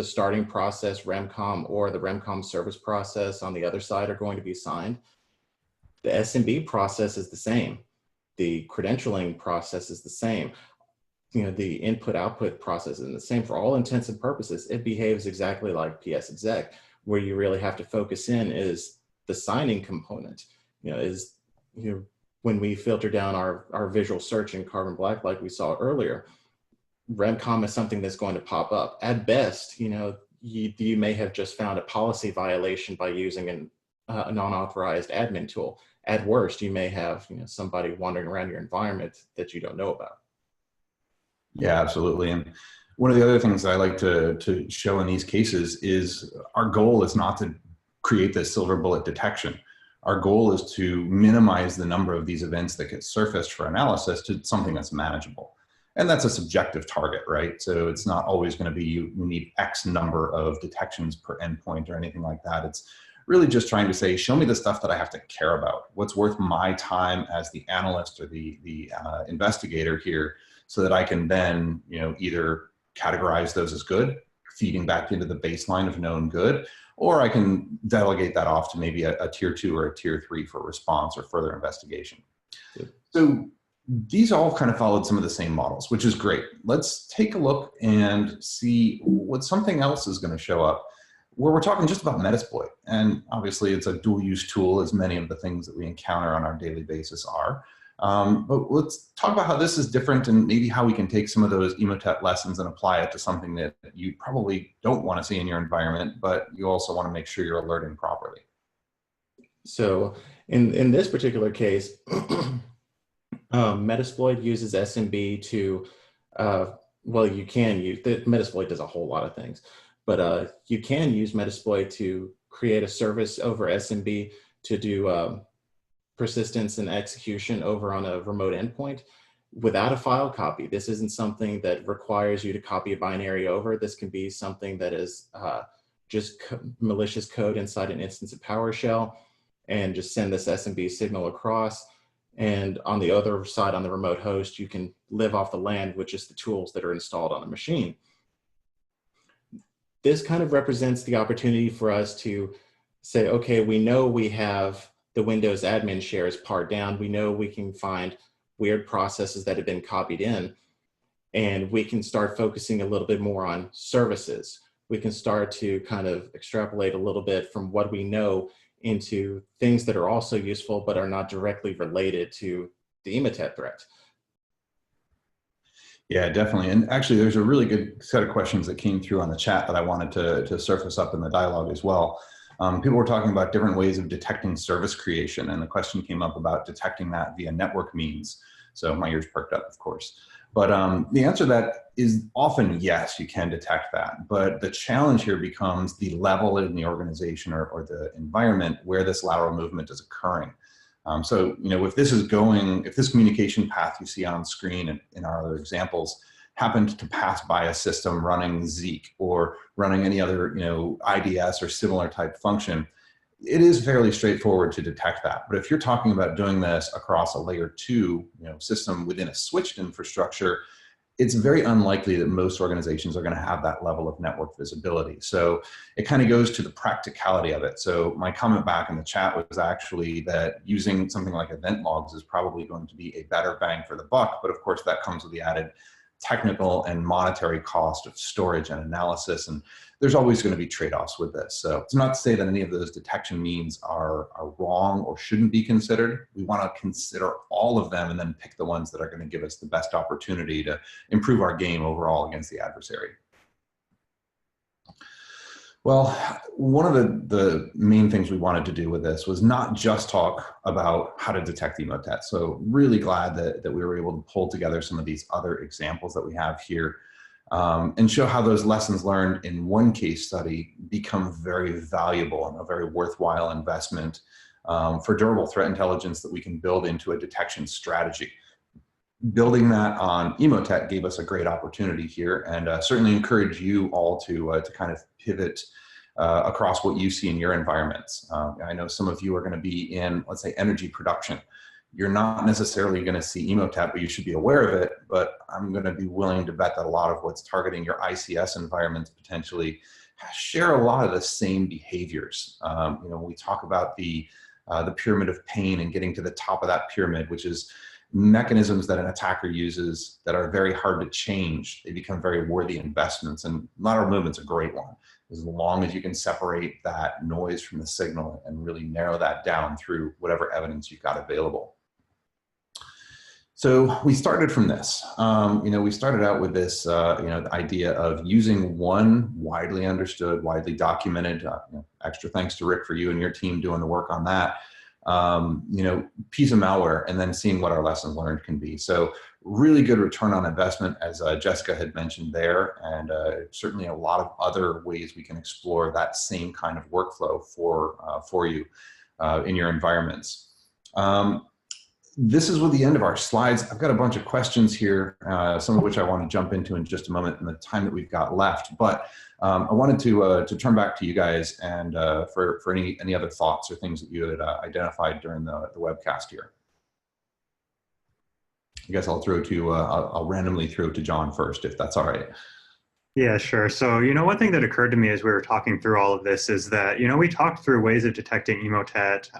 starting process REMCOM or the REMCOM service process on the other side are going to be signed. The SMB process is the same. The credentialing process is the same. The input-output process is the same. For all intents and purposes, it behaves exactly like PSExec. Where you really have to focus in is the signing component. when we filter down our visual search in carbon black, like we saw earlier, REMCOM is something that's going to pop up. At best, you may have just found a policy violation by using a non-authorized admin tool. At worst, you may have somebody wandering around your environment that you don't know about. Yeah, absolutely. And one of the other things I like to show in these cases is our goal is not to create this silver bullet detection. Our goal is to minimize the number of these events that get surfaced for analysis to something that's manageable. And that's a subjective target, right? So it's not always going to be you need X number of detections per endpoint or anything like that. It's really just trying to say, show me the stuff that I have to care about. What's worth my time as the analyst or the investigator here, so that I can then either categorize those as good, feeding back into the baseline of known good, or I can delegate that off to maybe a tier 2 or a tier 3 for response or further investigation. Good. So these all kind of followed some of the same models, which is great. Let's take a look and see what something else is going to show up, where we're talking just about Metasploit. And obviously it's a dual use tool, as many of the things that we encounter on our daily basis are. But let's talk about how this is different and maybe how we can take some of those Emotet lessons and apply it to something that you probably don't want to see in your environment, but you also want to make sure you're alerting properly. So in this particular case, Metasploit uses SMB to, well, you can use, Metasploit does a whole lot of things, but you can use Metasploit to create a service over SMB to do persistence and execution over on a remote endpoint without a file copy. This isn't something that requires you to copy a binary over. This can be something that is just malicious code inside an instance of PowerShell and just send this SMB signal across. And on the other side, on the remote host, you can live off the land with just the tools that are installed on the machine. This kind of represents the opportunity for us to say, okay, we know we have the Windows admin shares part down. We know we can find weird processes that have been copied in, and we can start focusing a little bit more on services. We can start to kind of extrapolate a little bit from what we know into things that are also useful, but are not directly related to the Emotet threat. Yeah, definitely. And actually, there's a really good set of questions that came through on the chat that I wanted to surface up in the dialogue as well. People were talking about different ways of detecting service creation, and the question came up about detecting that via network means. So my ears perked up, of course. But the answer to that is often yes, you can detect that. But the challenge here becomes the level in the organization or the environment where this lateral movement is occurring. So, if this is if this communication path you see on screen and in our other examples happened to pass by a system running Zeek or running any other, IDS or similar type function, it is fairly straightforward to detect that. But if you're talking about doing this across a layer 2, system within a switched infrastructure, it's very unlikely that most organizations are going to have that level of network visibility. So it kind of goes to the practicality of it. So my comment back in the chat was actually that using something like event logs is probably going to be a better bang for the buck. But of course, that comes with the added technical and monetary cost of storage and analysis. And there's always going to be trade-offs with this. So it's not to say that any of those detection means are wrong or shouldn't be considered. We want to consider all of them and then pick the ones that are going to give us the best opportunity to improve our game overall against the adversary. Well, one of the main things we wanted to do with this was not just talk about how to detect Emotet. So really glad that we were able to pull together some of these other examples that we have here and show how those lessons learned in one case study become very valuable and a very worthwhile investment for durable threat intelligence that we can build into a detection strategy. Building that on Emotet gave us a great opportunity here, and certainly encourage you all to kind of pivot across what you see in your environments. I know some of you are going to be in, let's say, energy production. You're not necessarily going to see Emotet, but you should be aware of it. But I'm going to be willing to bet that a lot of what's targeting your ICS environments potentially share a lot of the same behaviors. We talk about the pyramid of pain and getting to the top of that pyramid, which is mechanisms that an attacker uses that are very hard to change. They become very worthy investments, and lateral movement's a great one, as long as you can separate that noise from the signal and really narrow that down through whatever evidence you've got available. So we started from this. We started out with this, the idea of using one widely understood, widely documented. Extra thanks to Rick for you and your team doing the work on that. Piece of malware, and then seeing what our lessons learned can be. So really good return on investment, as Jessica had mentioned there, and certainly a lot of other ways we can explore that same kind of workflow for you in your environments. This is with the end of our slides. I've got a bunch of questions here, some of which I want to jump into in just a moment in the time that we've got left. But I wanted to turn back to you guys and for any other thoughts or things that you had identified during the webcast here. I guess I'll randomly throw to John first, if that's all right. Yeah, sure. So, one thing that occurred to me as we were talking through all of this is that, we talked through ways of detecting Emotet,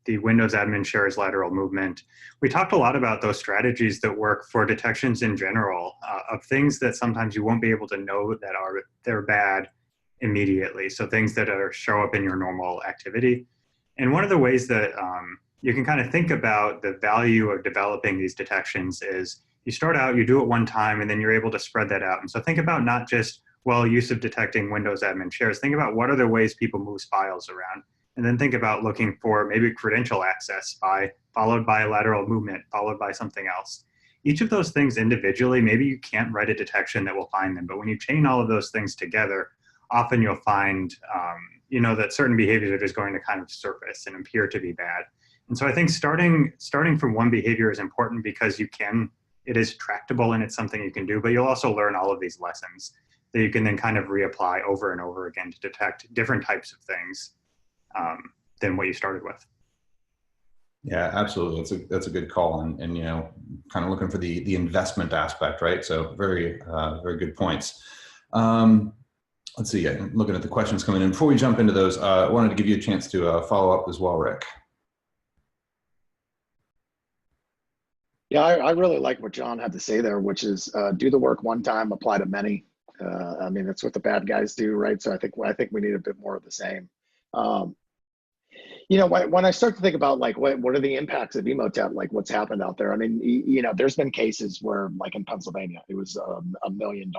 the Windows admin shares lateral movement. We talked a lot about those strategies that work for detections in general of things that sometimes you won't be able to know that they're bad immediately. So things that show up in your normal activity. And one of the ways that you can kind of think about the value of developing these detections is you start out, you do it one time, and then you're able to spread that out. And so think about not just, use of detecting Windows admin shares. Think about what are the ways people move files around. And then think about looking for maybe credential access followed by lateral movement, followed by something else. Each of those things individually, maybe you can't write a detection that will find them. But when you chain all of those things together, often you'll find, that certain behaviors are just going to kind of surface and appear to be bad. And so I think starting from one behavior is important because it is tractable and it's something you can do, but you'll also learn all of these lessons that you can then kind of reapply over and over again to detect different types of things than what you started with. Yeah, absolutely. That's a good call, and kind of looking for the investment aspect, right? So very good points. Let's see. I'm looking at the questions coming in. Before we jump into those, I wanted to give you a chance to follow up as well, Rick. Yeah, I really like what John had to say there, which is do the work one time, apply to many. I mean, that's what the bad guys do, right? So I think we need a bit more of the same. When I start to think about like what are the impacts of Emotet, like what's happened out there? I mean, there's been cases where, like in Pennsylvania, it was $1 million,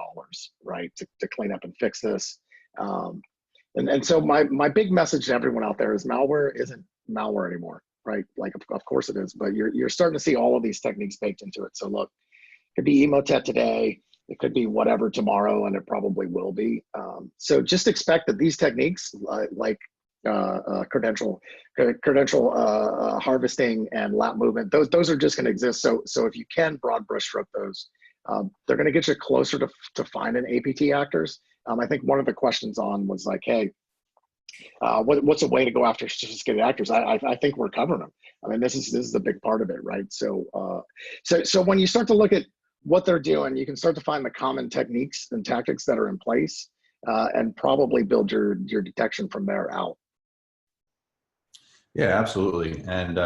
right, to clean up and fix this. And so my big message to everyone out there is malware isn't malware anymore. Right? Like, of course it is, but you're starting to see all of these techniques baked into it. So look, it could be Emotet today, it could be whatever tomorrow, and it probably will be. So just expect that these techniques, like credential harvesting and lap movement, those are just going to exist. So if you can broad brushstroke those, they're going to get you closer to finding APT actors. I think one of the questions was like, hey, what's a way to go after sophisticated actors? I think we're covering them. I mean, this is a big part of it, right? So when you start to look at what they're doing, you can start to find the common techniques and tactics that are in place, and probably build your detection from there out. Yeah, absolutely. And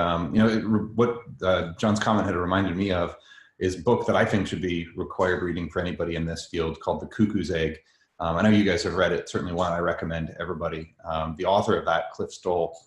what John's comment had reminded me of is a book that I think should be required reading for anybody in this field called The Cuckoo's Egg. I know you guys have read it, certainly one I recommend to everybody. The author of that, Cliff Stoll,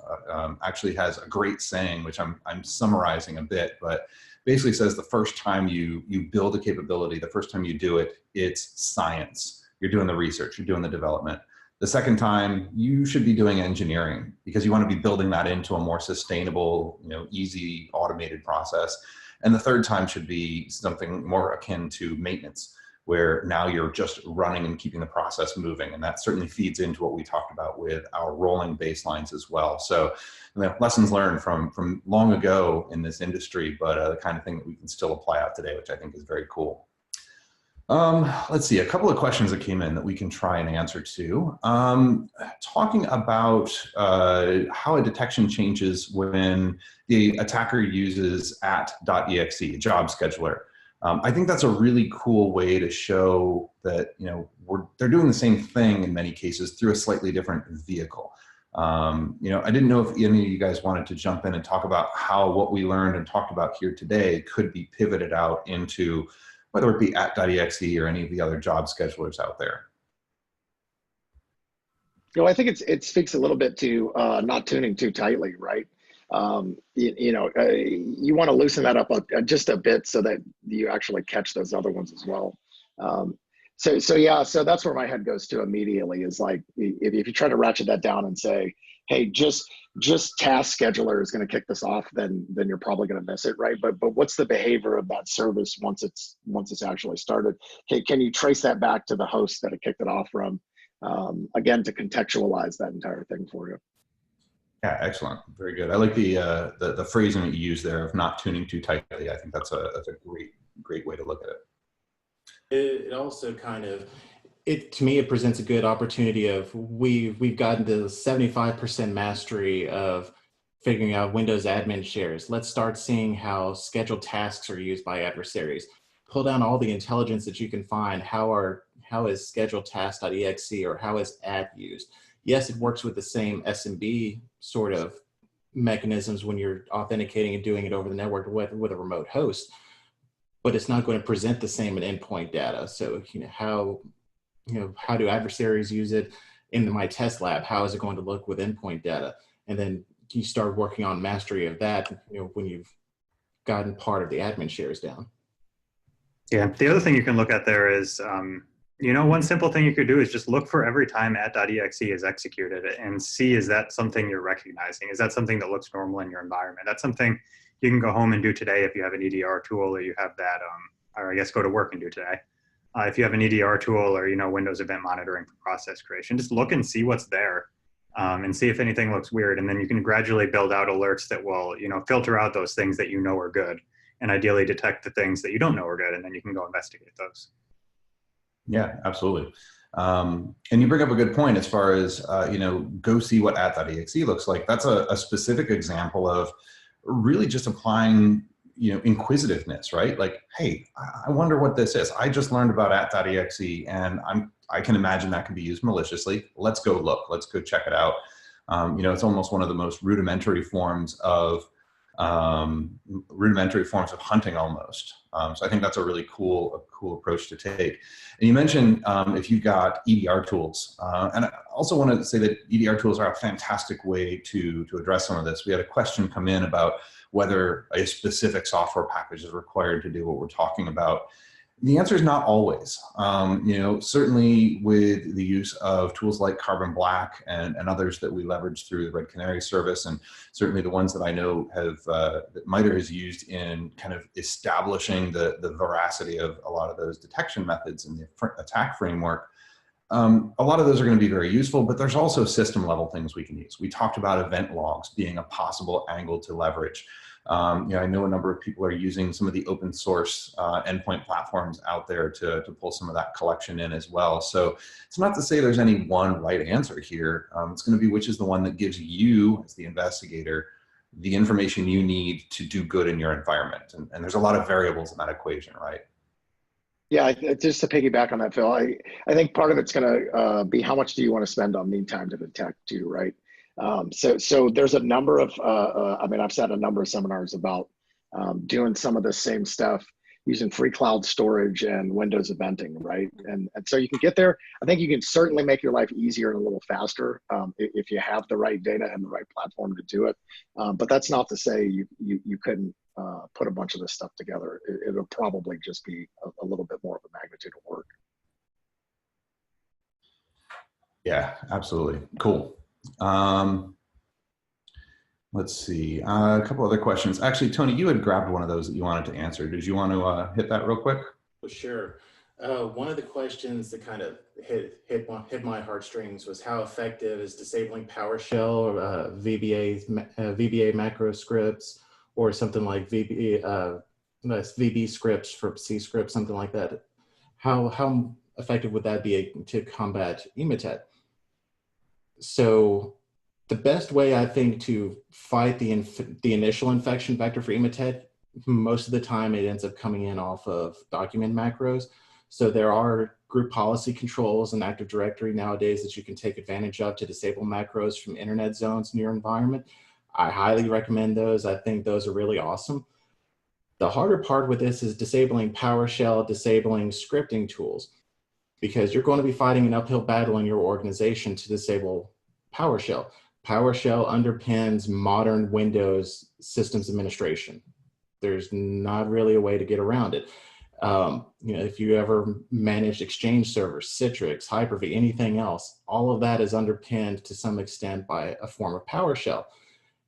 actually has a great saying, which I'm summarizing a bit, but basically says the first time you build a capability, the first time you do it, it's science. You're doing the research, you're doing the development. The second time, you should be doing engineering because you want to be building that into a more sustainable, easy, automated process. And the third time should be something more akin to maintenance, where now you're just running and keeping the process moving. And that certainly feeds into what we talked about with our rolling baselines as well. So lessons learned from long ago in this industry, but the kind of thing that we can still apply out today, which I think is very cool. Let's see, a couple of questions that came in that we can try and answer to. Talking about how a detection changes when the attacker uses @.exe, a job scheduler. I think that's a really cool way to show that they're doing the same thing in many cases through a slightly different vehicle. I didn't know if any of you guys wanted to jump in and talk about how what we learned and talked about here today could be pivoted out into whether it be @.exe or any of the other job schedulers out there. I think it speaks a little bit to not tuning too tightly, right? you want to loosen that up just a bit so that you actually catch those other ones as well. So yeah, so that's where my head goes to immediately is like, if you try to ratchet that down and say, hey, just task scheduler is going to kick this off, then you're probably going to miss it, right? But what's the behavior of that service once it's actually started? Can you trace that back to the host that it kicked it off from? Again, to contextualize that entire thing for you. Yeah, excellent, very good. I like the phrasing that you use there of not tuning too tightly. I think that's a great way to look at it. It also kind of, to me, it presents a good opportunity of we've gotten to 75% mastery of figuring out Windows admin shares. Let's start seeing how scheduled tasks are used by adversaries. Pull down all the intelligence that you can find. How is scheduled task.exe or how is add used? Yes, it works with the same SMB sort of mechanisms when you're authenticating and doing it over the network with a remote host, but it's not going to present the same in endpoint data. So, how do adversaries use it in my test lab? How is it going to look with endpoint data? And then you start working on mastery of that, when you've gotten part of the admin shares down. Yeah, the other thing you can look at there is, one simple thing you could do is just look for every time at.exe is executed and see, is that something you're recognizing? Is that something that looks normal in your environment? That's something you can go home and do today if you have an EDR tool, or you have that, or I guess go to work and do today. If you have an EDR tool or, Windows event monitoring for process creation, just look and see what's there, and see if anything looks weird. And then you can gradually build out alerts that will, filter out those things that are good, and ideally detect the things that you don't know are good. And then you can go investigate those. Yeah, absolutely. And you bring up a good point as far as, go see what at.exe looks like. That's a specific example of really just applying, inquisitiveness, right? Like, hey, I wonder what this is. I just learned about at.exe and I can imagine that can be used maliciously. Let's go look, let's go check it out. It's almost one of the most rudimentary forms of hunting almost. So I think that's a really cool approach to take. And you mentioned if you've got EDR tools, and I also want to say that EDR tools are a fantastic way to address some of this. We had a question come in about whether a specific software package is required to do what we're talking about. The answer is not always. Certainly with the use of tools like Carbon Black and others that we leverage through the Red Canary service, and certainly the ones that I know that MITRE has used in kind of establishing the veracity of a lot of those detection methods in the attack framework. A lot of those are going to be very useful, but there's also system level things we can use. We talked about event logs being a possible angle to leverage. I know a number of people are using some of the open source endpoint platforms out there to pull some of that collection in as well. So it's not to say there's any one right answer here. It's going to be which is the one that gives you, as the investigator, the information you need to do good in your environment. And there's a lot of variables in that equation, right? Yeah, just to piggyback on that, Phil, I think part of it's going to be how much do you want to spend on mean time to detect too, right? So there's a number of, I've sat a number of seminars about doing some of the same stuff using free cloud storage and Windows eventing, right? And so you can get there. I think you can certainly make your life easier and a little faster if you have the right data and the right platform to do it. But that's not to say you couldn't put a bunch of this stuff together. It'll probably just be a little bit more of a magnitude of work. Yeah, absolutely. Cool. Let's see, a couple other questions. Actually, Tony, you had grabbed one of those that you wanted to answer. Did you want to hit that real quick? Well, sure. One of the questions that kind of hit my heartstrings was how effective is disabling PowerShell or VBA macro scripts, or something like VB scripts for C scripts, something like that. How effective would that be to combat Emotet? So the best way, I think, to fight the initial infection vector for Emotet, most of the time it ends up coming in off of document macros. So there are group policy controls and Active Directory nowadays that you can take advantage of to disable macros from internet zones in your environment. I highly recommend those. I think those are really awesome. The harder part with this is disabling PowerShell, disabling scripting tools, because you're going to be fighting an uphill battle in your organization to disable PowerShell. PowerShell underpins modern Windows systems administration. There's not really a way to get around it. If you ever managed Exchange servers, Citrix, Hyper-V, anything else, all of that is underpinned to some extent by a form of PowerShell.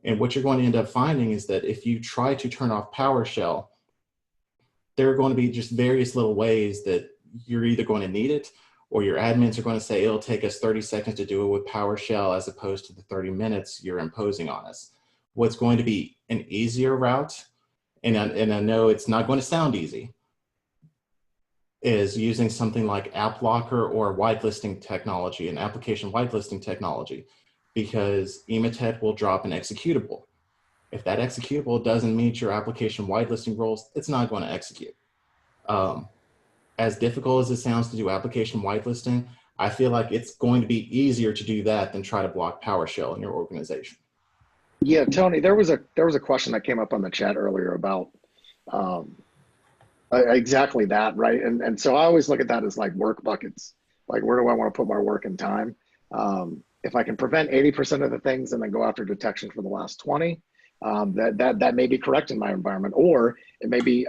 And what you're going to end up finding is that if you try to turn off PowerShell, there are going to be just various little ways that you're either going to need it, or your admins are going to say it'll take us 30 seconds to do it with PowerShell as opposed to the 30 minutes you're imposing on us. What's going to be an easier route, and I know it's not going to sound easy, is using something like app locker or whitelisting technology, an application whitelisting technology, because Emotet will drop an executable. If that executable doesn't meet your application whitelisting rules, it's not going to execute. As difficult as it sounds to do application whitelisting, I feel like it's going to be easier to do that than try to block PowerShell in your organization. Yeah, Tony, there was a question that came up on the chat earlier about exactly that, right? And so I always look at that as like work buckets. Like, where do I want to put my work and time? If I can prevent 80% of the things and then go after detection for the last 20, that may be correct in my environment, or it may be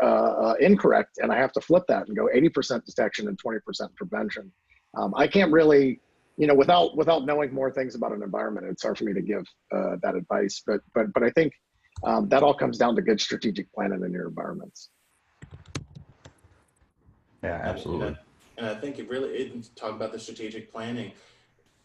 incorrect, and I have to flip that and go 80% detection and 20% prevention. I can't really, without knowing more things about an environment, it's hard for me to give that advice. But I think that all comes down to good strategic planning in your environments. Yeah, absolutely. And I think talk about the strategic planning,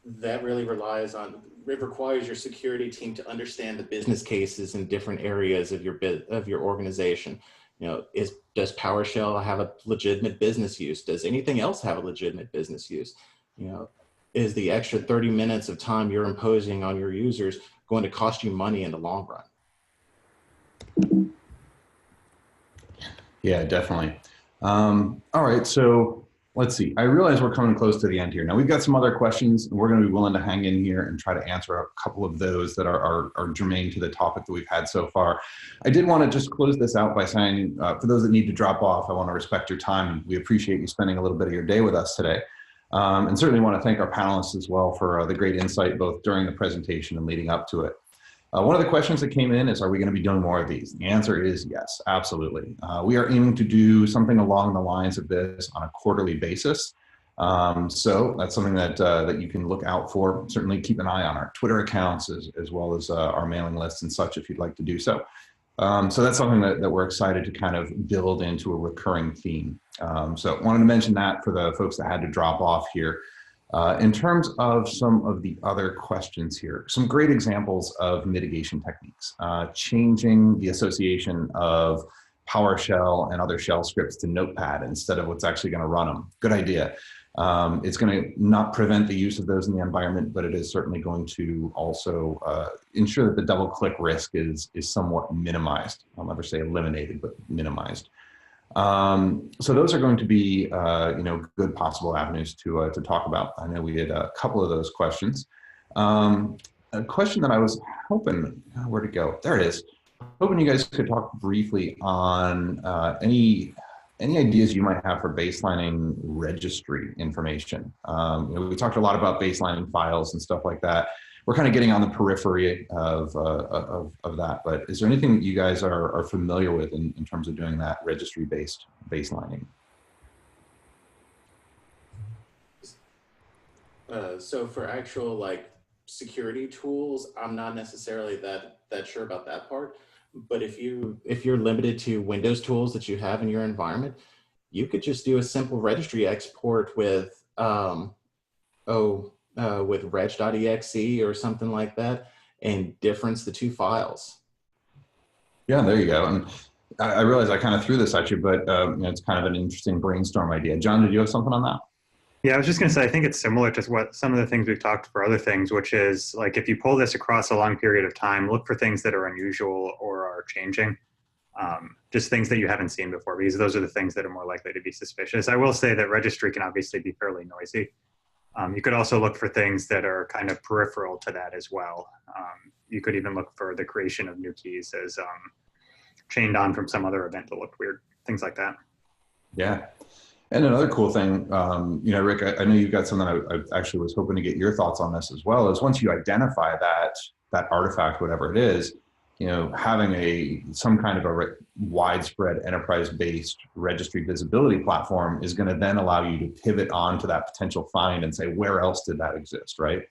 that really it requires your security team to understand the business cases in different areas of your organization. Does PowerShell have a legitimate business use? Does anything else have a legitimate business use? Is the extra 30 minutes of time you're imposing on your users going to cost you money in the long run? Yeah, definitely. All right, so let's see. I realize we're coming close to the end here. Now, we've got some other questions, and we're going to be willing to hang in here and try to answer a couple of those that are germane to the topic that we've had so far. I did want to just close this out by saying, for those that need to drop off, I want to respect your time. We appreciate you spending a little bit of your day with us today. And certainly want to thank our panelists as well for the great insight, both during the presentation and leading up to it. One of the questions that came in is, are we going to be doing more of these? The answer is yes, absolutely. We are aiming to do something along the lines of this on a quarterly basis. So that's something that you can look out for. Certainly keep an eye on our Twitter accounts as well as our mailing lists and such if you'd like to do so. So that's something that we're excited to kind of build into a recurring theme. So wanted to mention that for the folks that had to drop off here. In terms of some of the other questions here, some great examples of mitigation techniques, changing the association of PowerShell and other shell scripts to Notepad instead of what's actually going to run them. Good idea. It's going to not prevent the use of those in the environment, but it is certainly going to also ensure that the double click risk is somewhat minimized. I'll never say eliminated, but minimized. So those are going to be, good possible avenues to talk about. I know we had a couple of those questions. A question that I was hoping, where to go? There it is. Hoping you guys could talk briefly on any ideas you might have for baselining registry information. We talked a lot about baselining files and stuff like that. We're kind of getting on the periphery of that, but is there anything that you guys are familiar with in terms of doing that registry-based baselining? So for actual security tools, I'm not necessarily that sure about that part. But if you're limited to Windows tools that you have in your environment, you could just do a simple registry export with with reg.exe or something like that, and difference the two files. Yeah, there you go. And I realize I kind of threw this at you, but it's kind of an interesting brainstorm idea. John, did you have something on that? Yeah, I was just going to say, I think it's similar to what some of the things we've talked for other things, which is like if you pull this across a long period of time, look for things that are unusual or are changing. Just things that you haven't seen before, because those are the things that are more likely to be suspicious. I will say that registry can obviously be fairly noisy. You could also look for things that are kind of peripheral to that as well. You could even look for the creation of new keys as chained on from some other event that looked weird, things like that. Yeah. And another cool thing, Rick, I know you've got something I actually was hoping to get your thoughts on this as well, is once you identify that artifact, whatever it is, having some kind of a widespread enterprise-based registry visibility platform is going to then allow you to pivot on to that potential find and say, where else did that exist, right?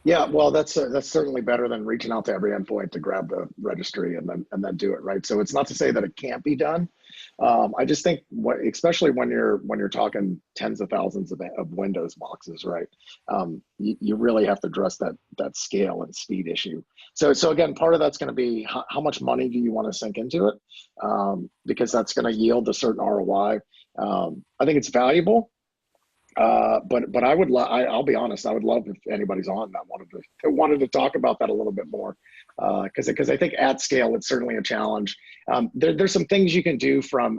Yeah, well, that's certainly better than reaching out to every endpoint to grab the registry and then do it, right? So it's not to say that it can't be done. I just think, especially when you're talking tens of thousands of Windows boxes, right? You really have to address that scale and speed issue. So again, part of that's going to be how much money do you want to sink into it, because that's going to yield a certain ROI. I think it's valuable. But I'll be honest, I would love if anybody's on that wanted to talk about that a little bit more, because I think at scale it's certainly a challenge. There's some things you can do from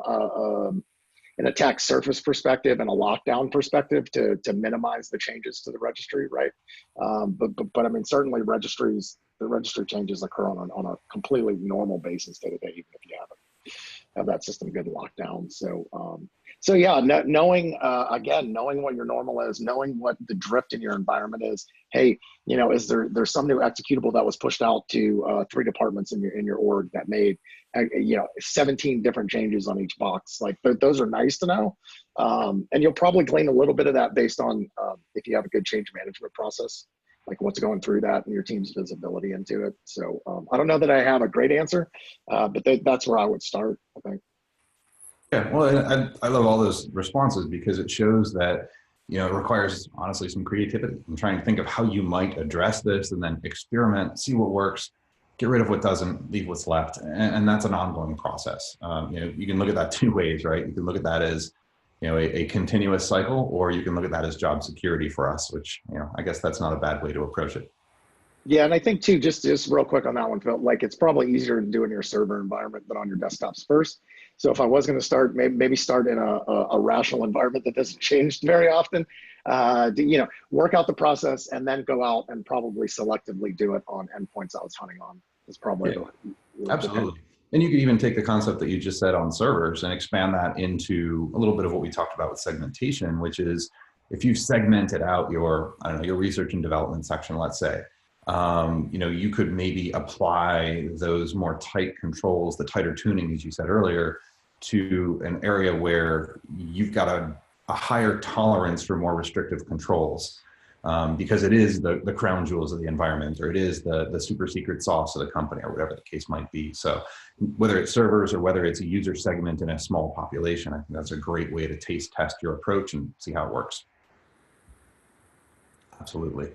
an attack surface perspective and a lockdown perspective to minimize the changes to the registry, right? But I mean, certainly the registry changes occur on a completely normal basis day to day, even if you have that system good locked down. So yeah, knowing what your normal is, knowing what the drift in your environment is. Hey, is there's some new executable that was pushed out to 3 departments in your org that made 17 different changes on each box. Like those are nice to know, and you'll probably glean a little bit of that based on if you have a good change management process, like what's going through that and your team's visibility into it. So I don't know that I have a great answer, but that's where I would start, I think. Yeah, well, I love all those responses because it shows that, it requires honestly some creativity. I'm trying to think of how you might address this and then experiment, see what works, get rid of what doesn't, leave what's left. And that's an ongoing process. You can look at that 2 ways, right? You can look at that as, a continuous cycle, or you can look at that as job security for us, which, I guess that's not a bad way to approach it. Yeah, and I think too, just real quick on that one, Phil, like it's probably easier to do in your server environment than on your desktops first. So if I was going to start, maybe start in a rational environment that doesn't change very often, work out the process and then go out and probably selectively do it on endpoints I was hunting on. Is probably Absolutely. And you could even take the concept that you just said on servers and expand that into a little bit of what we talked about with segmentation, which is if you've segmented out your research and development section, let's say, you could maybe apply those more tight controls, the tighter tuning, as you said earlier, to an area where you've got a higher tolerance for more restrictive controls, because it is the crown jewels of the environment, or it is the super secret sauce of the company, or whatever the case might be. So whether it's servers or whether it's a user segment in a small population, I think that's a great way to taste test your approach and see how it works. Absolutely.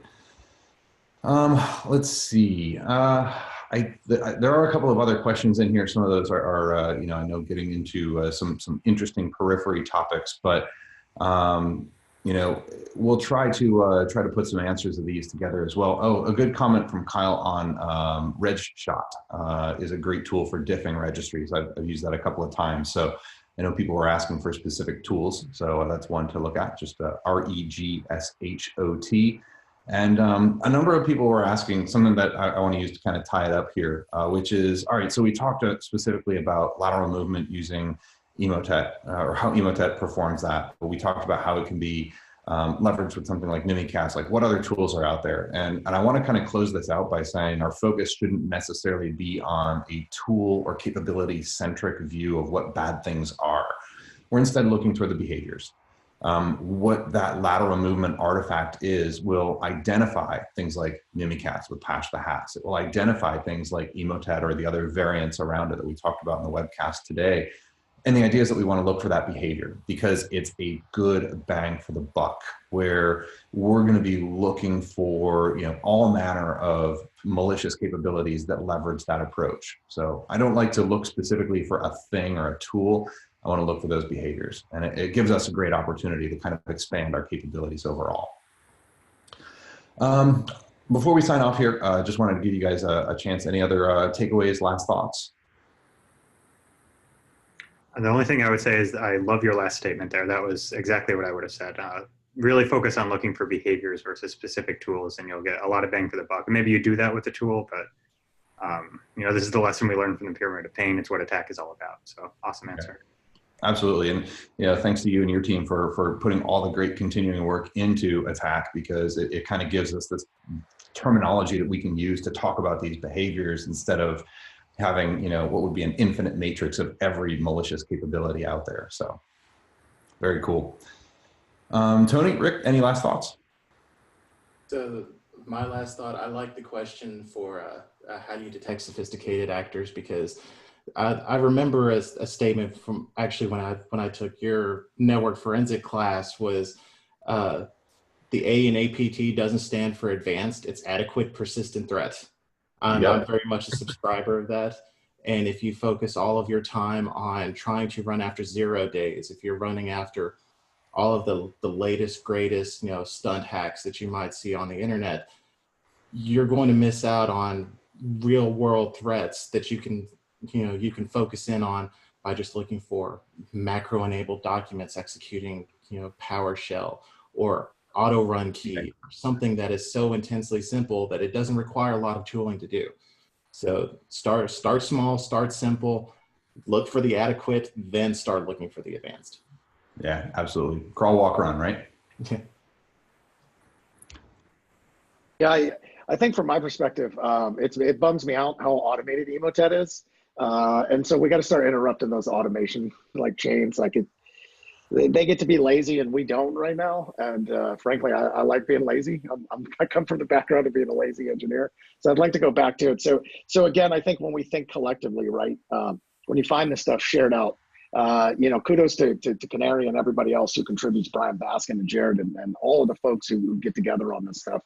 Let's see. There are a couple of other questions in here. Some of those are I know getting into some interesting periphery topics, but we'll try to put some answers of these together as well. Oh, a good comment from Kyle on RegShot is a great tool for diffing registries. I've used that a couple of times. So I know people were asking for specific tools, so that's one to look at. Just RegShot. And a number of people were asking something that I want to use to kind of tie it up here, which is, all right, so we talked specifically about lateral movement using Emotet, or how Emotet performs that. But we talked about how it can be leveraged with something like Mimikatz, like what other tools are out there. And I want to kind of close this out by saying our focus shouldn't necessarily be on a tool or capability-centric view of what bad things are. We're instead looking toward the behaviors. What that lateral movement artifact will identify things like Mimikatz with Pash the Hats. It will identify things like Emotet or the other variants around it that we talked about in the webcast today. And the idea is that we want to look for that behavior because it's a good bang for the buck, where we're going to be looking for all manner of malicious capabilities that leverage that approach. So I don't like to look specifically for a thing or a tool. I want to look for those behaviors, and it gives us a great opportunity to kind of expand our capabilities overall. Before we sign off here, just wanted to give you guys a chance. Any other takeaways, last thoughts? The only thing I would say is I love your last statement there. That was exactly what I would have said. Really focus on looking for behaviors versus specific tools, and you'll get a lot of bang for the buck. And maybe you do that with the tool, but this is the lesson we learned from the Pyramid of Pain. It's what attack is all about. So awesome answer. Absolutely. And thanks to you and your team for putting all the great continuing work into attack, because it kind of gives us this terminology that we can use to talk about these behaviors instead of having, what would be an infinite matrix of every malicious capability out there. So very cool. Tony, Rick, any last thoughts? So my last thought, I like the question for how do you detect sophisticated actors, because I remember a statement from actually when I took your network forensic class was the A in APT doesn't stand for advanced, it's adequate persistent threat. I'm very much a subscriber of that. And if you focus all of your time on trying to run after 0 days, if you're running after all of the latest, greatest, stunt hacks that you might see on the internet, you're going to miss out on real world threats that you can focus in on by just looking for macro enabled documents executing, PowerShell or auto run key, something that is so intensely simple that it doesn't require a lot of tooling to do. So start small, start simple, look for the adequate, then start looking for the advanced. Yeah, absolutely. Crawl, walk, run, right? Yeah, I think from my perspective, it bums me out how automated Emotet is. And so we got to start interrupting those automation chains. They get to be lazy and we don't right now. And frankly, I like being lazy. I come from the background of being a lazy engineer. So I'd like to go back to it. So again, I think when we think collectively, right, when you find this stuff shared out, kudos to Canary and everybody else who contributes, Brian Baskin and Jared and all of the folks who get together on this stuff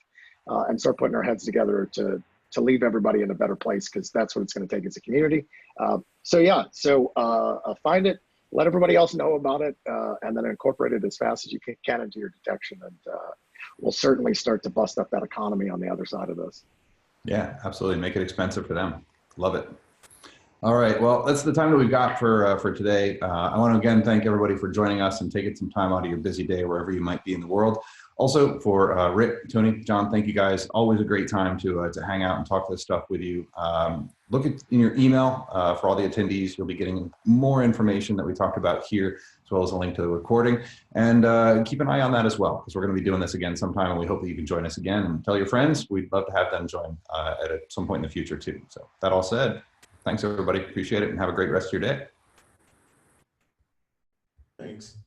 and start putting our heads together to leave everybody in a better place, because that's what it's going to take as a community. Find it. Let everybody else know about it, and then incorporate it as fast as you can into your detection. And we'll certainly start to bust up that economy on the other side of this. Yeah, absolutely. Make it expensive for them. Love it. All right. Well, that's the time that we've got for today. I want to again thank everybody for joining us and taking some time out of your busy day wherever you might be in the world. Also for Rick, Tony, John, thank you guys. Always a great time to hang out and talk this stuff with you. Look in your email for all the attendees. You'll be getting more information that we talked about here, as well as a link to the recording. And keep an eye on that as well, because we're going to be doing this again sometime, and we hope that you can join us again. And tell your friends. We'd love to have them join at some point in the future too. So that all said, thanks everybody. Appreciate it, and have a great rest of your day. Thanks.